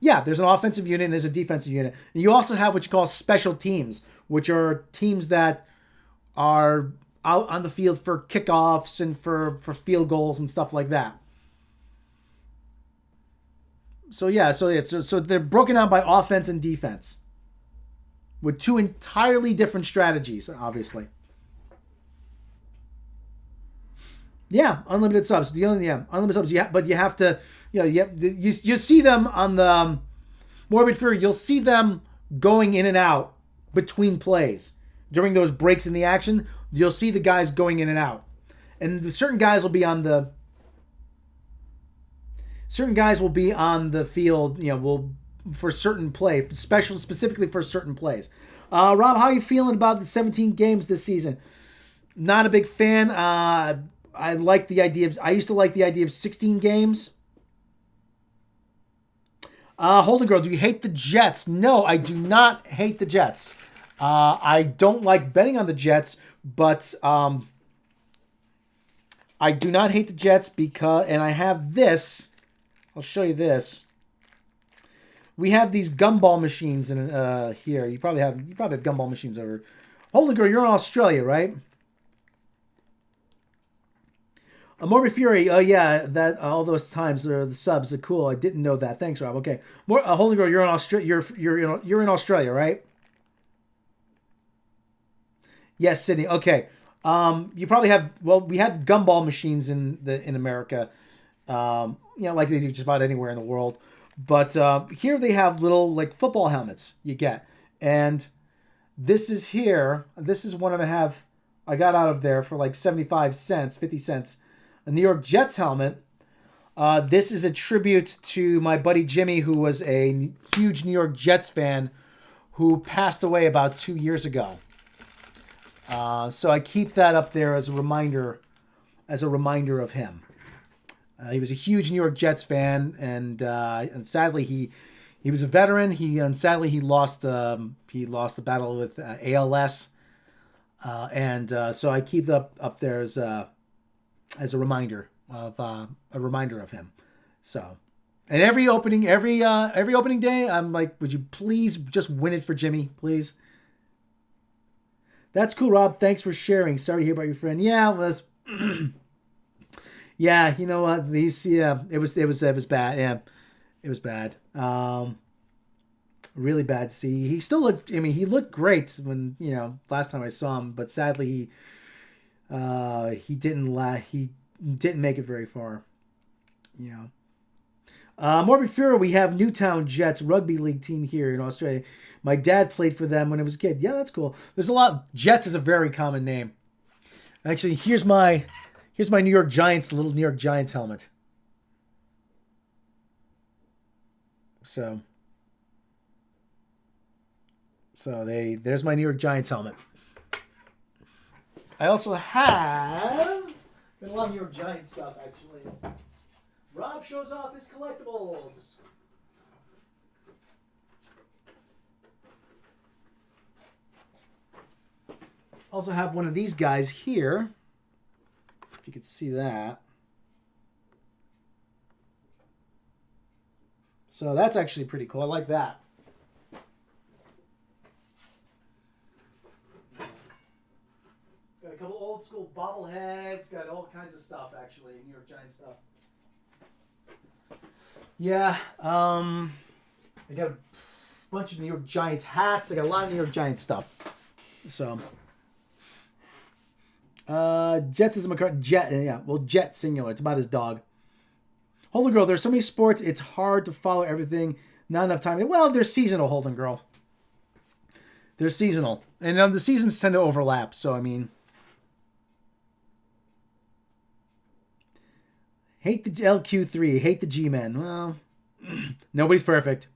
yeah, there's an offensive unit and there's a defensive unit. And you also have what you call special teams, which are teams that are out on the field for kickoffs and for field goals and stuff like that. So they're broken down by offense and defense with 2 entirely different strategies, obviously. Yeah, unlimited subs. Unlimited subs. Yeah, but you have to, you see them on the Morbid Fury. You'll see them going in and out between plays during those breaks in the action. You'll see the guys going in and out, and certain guys will be on the field. For certain play, specifically for certain plays. Rob, how are you feeling about the 17 games this season? Not a big fan. I used to like the idea of 16 games. Holden Girl, do you hate the Jets? No, I do not hate the Jets. I don't like betting on the Jets, but I do not hate the Jets and I have this. I'll show you this. We have these gumball machines in here. You probably have gumball machines over. Holden Girl, you're in Australia, right? Morbid Fury, oh yeah, that all those times the subs are cool. I didn't know that. Thanks, Rob. Okay, Holy Girl, you're in Australia. You're in Australia, right? Yes, Sydney. Okay. You probably have. Well, we have gumball machines in America. Like they do just about anywhere in the world. But here they have little like football helmets you get, and this is here. This is one I got out of there for like 75 cents, 50 cents. A New York Jets helmet. This is a tribute to my buddy Jimmy, who was a huge New York Jets fan, who passed away about 2 years ago. So I keep that up there as a reminder of him. He was a huge New York Jets fan, and sadly he was a veteran. Sadly he lost the battle with ALS, so I keep that up there as a reminder of him. So, and every opening day, I'm like, would you please just win it for Jimmy, please? That's cool, Rob. Thanks for sharing. Sorry to hear about your friend. Yeah, it was. Yeah, you know what? It was bad. Yeah, it was bad. Really bad to see. He still looked. I mean, he looked great when last time I saw him, but sadly, he didn't make it very far. Morbid Fury, we have Newtown Jets rugby league team here in Australia. My dad played for them when I was a kid. Yeah, that's cool. There's a lot. Jets is a very common name. Actually, here's my New York Giants, little New York Giants helmet. So there's my New York Giants helmet. I also have a lot of New York Giants stuff, actually. Rob shows off his collectibles. Also have one of these guys here. If you could see that. So that's actually pretty cool. I like that. Got a couple old school bobbleheads. Got all kinds of stuff, actually. New York Giants stuff. Yeah. I got a bunch of New York Giants hats. I got a lot of New York Giants stuff. So. Jets is McCartney. Jet. Yeah. Well, Jet singular. It's about his dog. Holden Girl. There's so many sports. It's hard to follow everything. Not enough time. Well, they're seasonal, Holden Girl. They're seasonal, and the seasons tend to overlap. So I mean. Hate the LQ3. Hate the G-Men. Well, nobody's perfect.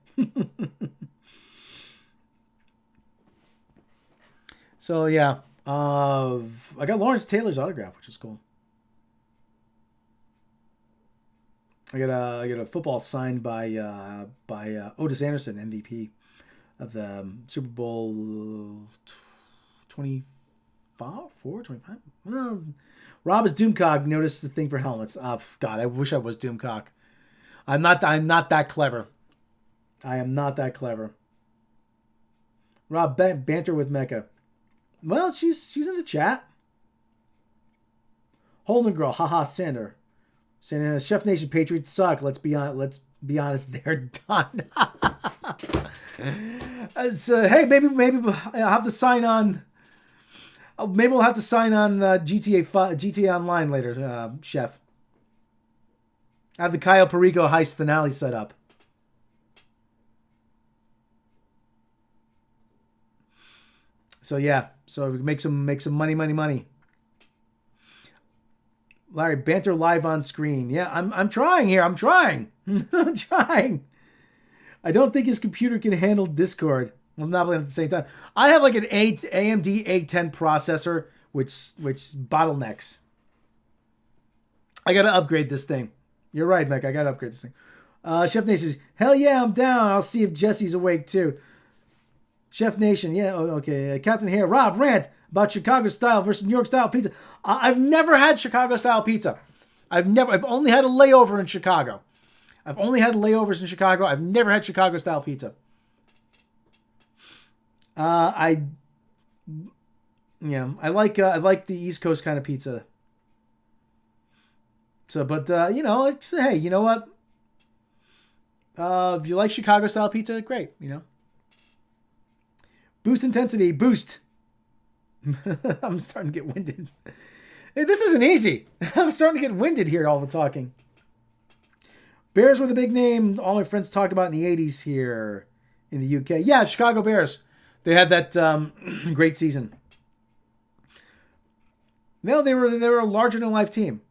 So, yeah. I got Lawrence Taylor's autograph, which is cool. I got a football signed by Otis Anderson, MVP of the Super Bowl 25. Well, Robb is Doomcock. Notice the thing for helmets. Oh, God, I wish I was Doomcock. I'm not that clever. I am not that clever. Robb, banter with Mecca. Well, she's in the chat. Holden Girl, haha, Sander. Saying Chef Nation Patriots suck. Let's be honest, they're done. Hey, maybe I'll have to sign on. Maybe we'll have to sign on GTA Online later, Chef. I have the Cayo Perico heist finale set up. So yeah, so we can make some money. Larry, banter live on screen. Yeah, I'm trying here. I'm trying. I'm trying. I don't think his computer can handle Discord. Well, not at the same time. I have like an AMD A10 processor, which bottlenecks. I gotta upgrade this thing. You're right, Mec. I gotta upgrade this thing. Chef Nation says, hell yeah, I'm down. I'll see if Jesse's awake too. Chef Nation, yeah, okay. Captain Hair, Rob, rant about Chicago style versus New York style pizza. I've never had Chicago style pizza. I've only had a layover in Chicago. I've only had layovers in Chicago. I've never had Chicago style pizza. I like the East Coast kind of pizza. So, but hey, you know what? If you like Chicago style pizza, great. Boost intensity, boost. I'm starting to get winded. Hey, this isn't easy. I'm starting to get winded here, all the talking. Bears were the big name all my friends talked about in the 80s here in the UK. Yeah, Chicago Bears. They had that great season. No, they were a larger-than-life team.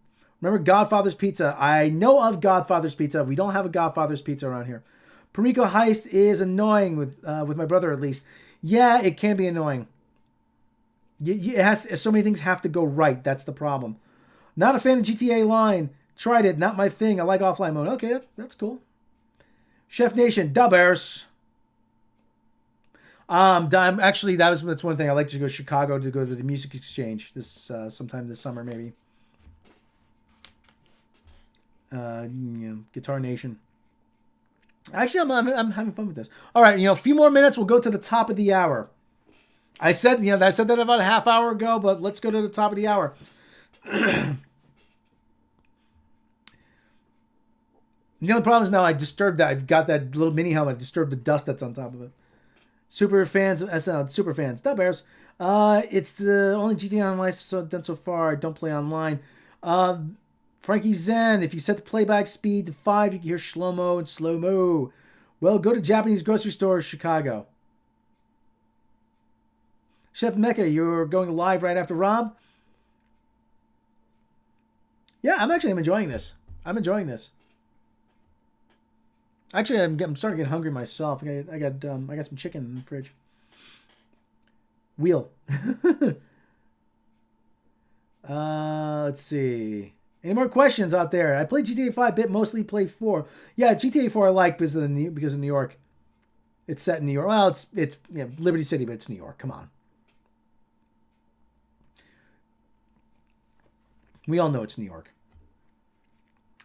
Remember Godfather's Pizza? I know of Godfather's Pizza. We don't have a Godfather's Pizza around here. Perico Heist is annoying with my brother, at least. Yeah, it can be annoying. So many things have to go right. That's the problem. Not a fan of GTA Line. Tried it. Not my thing. I like offline mode. Okay, that's cool. Chef Nation, Dubbers. Actually, that's one thing. I like to go to Chicago to go to the Music Exchange this sometime this summer, maybe. Guitar Nation. Actually, I'm having fun with this. All right, a few more minutes. We'll go to the top of the hour. I said that about a half hour ago, but let's go to the top of the hour. The only problem is now I disturbed that. I've got that little mini helmet. I disturbed the dust that's on top of it. Super fans, super fans. Dub Bears. It's the only GTA Online done so far. I don't play online. Frankie Zen, if you set the playback speed to 5, you can hear Shlomo and slow-mo. Well, go to Japanese grocery stores, Chicago. Chef Mecca, you're going live right after Rob? Yeah, I'm enjoying this. Actually, I'm starting to get hungry myself. I got some chicken in the fridge. Wheel. Let's see. Any more questions out there? I played GTA 5 bit, mostly played 4. Yeah, GTA 4 I like because of New York. It's set in New York. Well, it's Liberty City, but it's New York. Come on. We all know it's New York.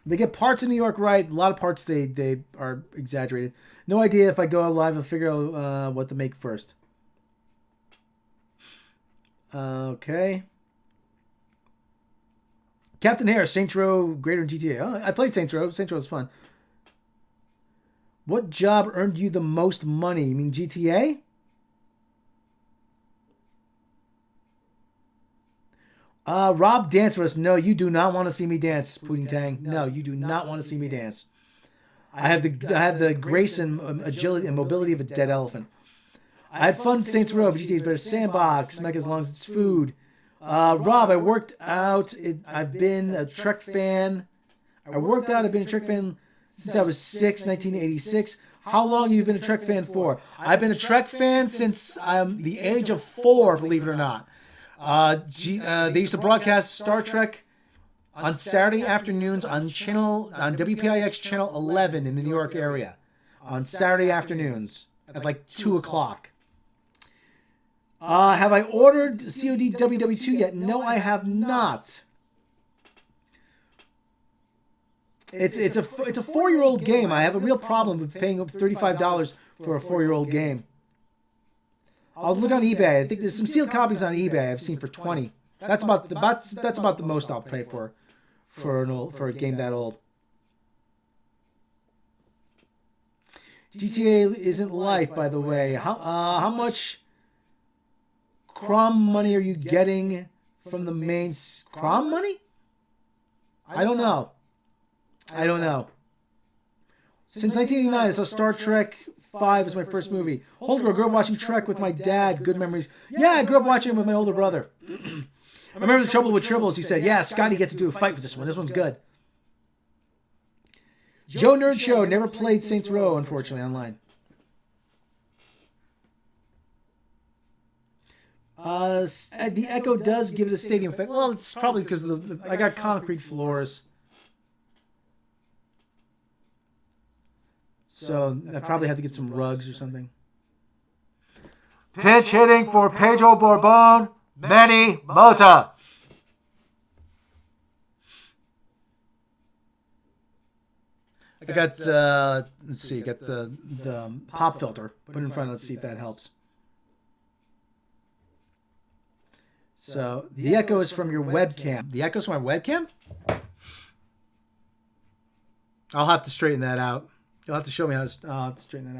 They get parts of New York right. A lot of parts they are exaggerated. No idea if I go live and figure out what to make first. Okay. Captain Harris, Saints Row, greater than GTA. Oh, I played Saints Row. Saints Row was fun. What job earned you the most money? You mean GTA? Rob, dance for us. No, you do not want to see me dance, Pooting Tang. No, you do not want to see me dance. I have the grace and agility and mobility of a dead elephant. I had fun Saints Row, but GTA is better. Sandbox, make as long as it's food. Rob, I worked out. I've been a Trek fan. I've been a Trek fan since I was 1986. How long have you been a Trek fan for? I've been a Trek fan since I'm the age of 4, believe it or not. They used to broadcast Star Trek on Saturday afternoons on WPIX channel 11 in the New York area. On Saturday afternoons at like 2 o'clock. Have I ordered COD WW2 yet? No, I have not. It's a 4-year-old game. I have a real problem with paying $35 for a 4-year-old game. I'll look on eBay. I think there's some sealed copies on eBay I've seen for $20. That's about the most I'll pay for a game that old. GTA isn't life, by the way. How much Crom money are you getting from the main Crom money? I don't know. Since 1989, I saw Star Trek 5 as my first movie. Older girl, grew up watching Trek with my dad. Good memories. Yeah, I grew up watching it with my older brother. I remember the trouble with tribbles. He said, yeah, Scotty gets to do a fight with this one. This one's good. Joe Nerd Show never played Saints Row, unfortunately, online. The Echo does give the stadium effect. Well, it's probably because I got concrete floors. So I probably had to get some rugs or something. Pitch hitting for Pedro Borbon, Manny Mota. I got, let's see, got the pop filter put in front. Let's see if that helps. So the echo is from your webcam. The echo's from my webcam? I'll have to straighten that out. You'll have to show me how to straighten that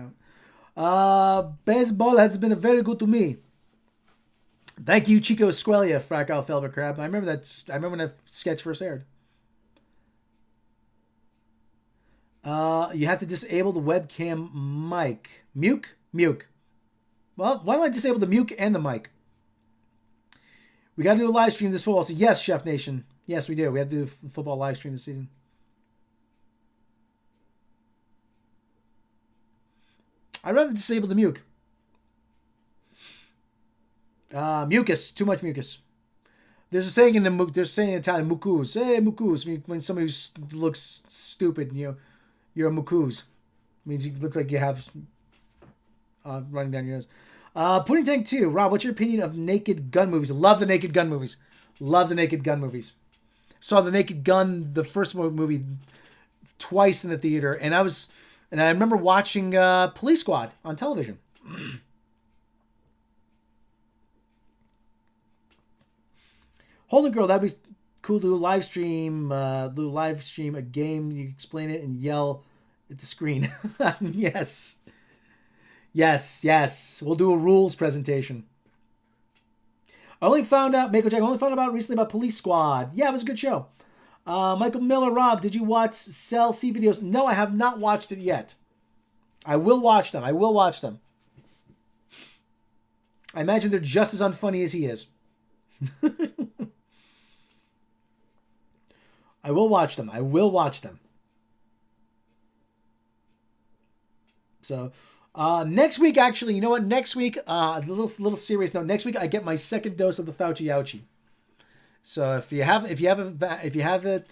out. Baseball has been very good to me. Thank you, Chico Esquelia, Fraccal Felber Crab. I remember when that sketch first aired. You have to disable the webcam mic. Mute. Well, why don't I disable the mute and the mic? We got to do a live stream this fall. So yes, Chef Nation. Yes, we do. We have to do a football live stream this season. I'd rather disable the mute. Mucus. Too much mucus. There's a saying in Italian, mucus. Hey, mucus. When somebody looks stupid, you're a mucus. Means it looks like you have running down your nose. Pudding Tank 2. Rob, what's your opinion of Naked Gun movies? Love the Naked Gun movies. Saw the Naked Gun, the first movie, twice in the theater, and I remember watching Police Squad on television. Holden Girl, that'd be cool to do a live stream. A game. You explain it and yell at the screen. Yes. We'll do a rules presentation. Mako Jack, I only found out recently about Police Squad. Yeah, it was a good show. Michael Miller, Rob, did you watch Cell C videos? No, I have not watched it yet. I will watch them. I imagine they're just as unfunny as he is. I will watch them. So, next week, actually, you know what? Next week, a little serious note. Next week, I get my second dose of the Fauci Ouchie. So if you have it,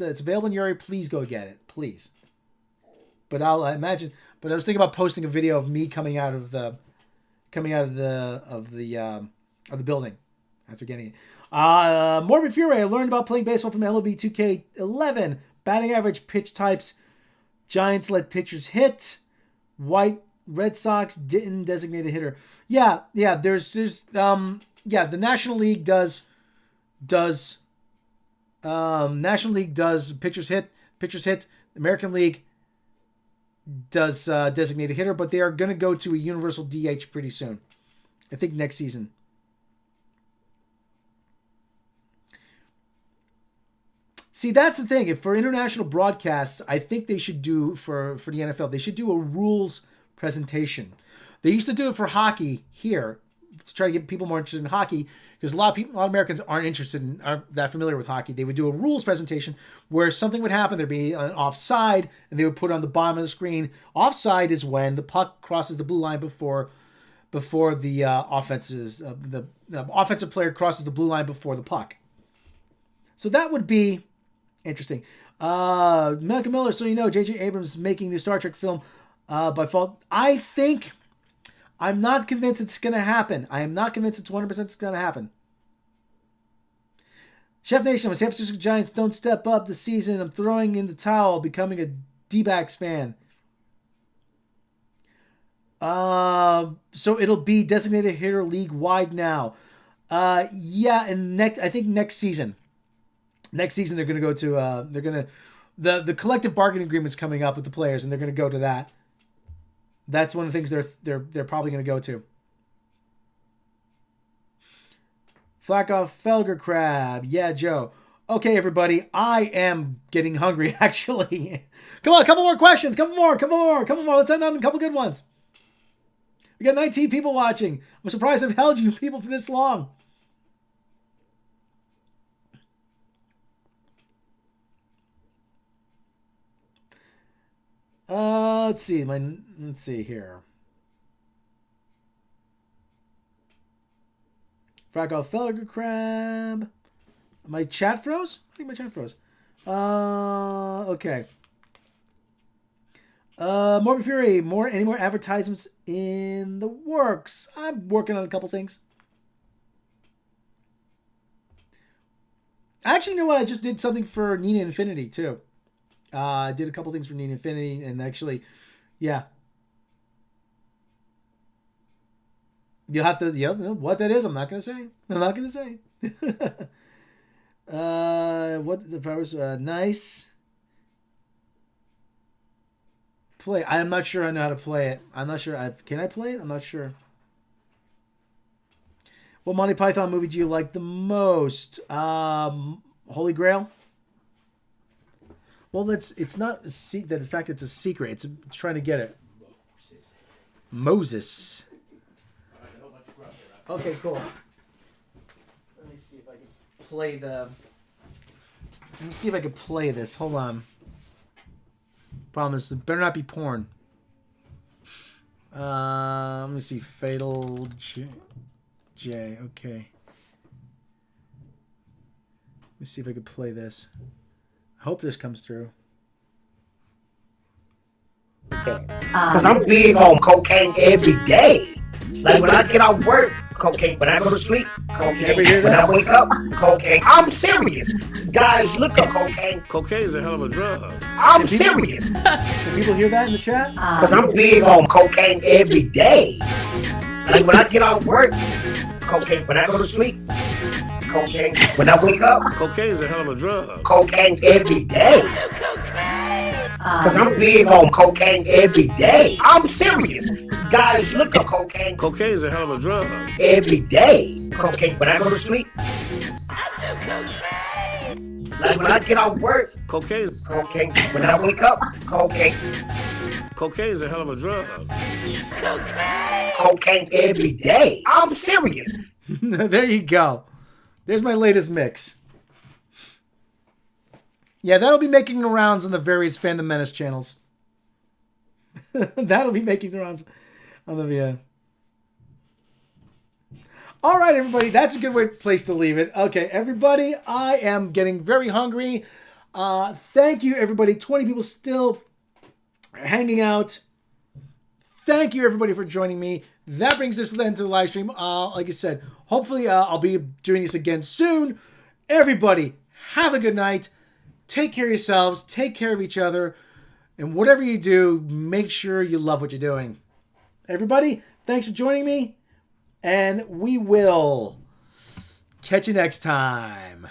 it's available in your area. Please go get it, please. But I was thinking about posting a video of me coming out of the building after getting it. Morbid Fury. I learned about playing baseball from MLB 2K11. Batting average, pitch types. Giants let pitchers hit. White Red Sox didn't designate a hitter. Yeah. The National League does. National League does pitchers hit. American League does designated hitter, but they are going to go to a universal DH pretty soon. I think next season. See, that's the thing. If for international broadcasts, I think they should do for the NFL, they should do a rules presentation. They used to do it for hockey here to try to get people more interested in hockey, because a lot of Americans aren't that familiar with hockey. They would do a rules presentation where something would happen. There'd be an offside, and they would put it on the bottom of the screen. Offside is when the puck crosses the blue line before the offensive player crosses the blue line before the puck. So that would be interesting. Malcolm Miller, so you know, J.J. Abrams is making the Star Trek film by fault. I'm not convinced it's going to happen. I am not convinced it's 100% it's going to happen. Chef Nation, when San Francisco Giants don't step up this season, I'm throwing in the towel, becoming a D-backs fan. So it'll be designated hitter league wide now. Yeah, and I think next season. Next season they're going to go to the collective bargaining agreement's coming up with the players, and they're going to go to that. That's one of the things they're probably going to go to. Flackoff Felger Crab. Yeah, Joe. Okay, everybody. I am getting hungry, actually. Come on, a couple more questions. Couple more. Let's end on a couple good ones. We got 19 people watching. I'm surprised I've held you people for this long. Let's see here. Fractal Felger Crab. My chat froze? I think my chat froze. Okay. Morbid Fury. Any more advertisements in the works? I'm working on a couple things. Actually, you know what? I just did something for Nina Infinity, too. I did a couple things for Nina Infinity, and actually, yeah. You'll have to, what that is, I'm not going to say. What the powers, nice. Play. I'm not sure I know how to play it. I'm not sure. Can I play it? I'm not sure. What Monty Python movie do you like the most? Holy Grail. Well, it's not that. In fact, it's a secret. It's trying to get it. Moses. Okay, cool. Let me see if I can play the. Let me see if I can play this. Hold on. Problem is, it better not be porn. Let me see. Fatal J. Okay. Let me see if I can play this. I hope this comes through. Because I'm big on cocaine every day. Like when I get out of work, cocaine. When I go to sleep, cocaine. When I wake up, cocaine. I'm serious. Guys, look up cocaine. Cocaine is a hell of a drug. I'm serious. Can people hear that in the chat? Because I'm big on cocaine every day. Like when I get out of work, cocaine. When I go to sleep, cocaine. When I wake up, cocaine is a hell of a drug. Cocaine every day. Because I'm big on cocaine every day. I'm serious. Guys, look up cocaine. Cocaine is a hell of a drug. Every day. Cocaine. When I go to sleep, I do cocaine. Like when I get out of work, cocaine. Cocaine. When I wake up, cocaine. Cocaine is a hell of a drug. Cocaine. Cocaine every day. I'm serious. There you go. There's my latest mix. Yeah, that'll be making the rounds on the various Fandom Menace channels. That'll be making the rounds on the VIA. All right, everybody. That's a good place to leave it. Okay, everybody. I am getting very hungry. Thank you, everybody. 20 people still hanging out. Thank you, everybody, for joining me. That brings us to the end of the live stream. Like I said, hopefully I'll be doing this again soon. Everybody, have a good night. Take care of yourselves. Take care of each other. And whatever you do, make sure you love what you're doing. Everybody, thanks for joining me. And we will catch you next time.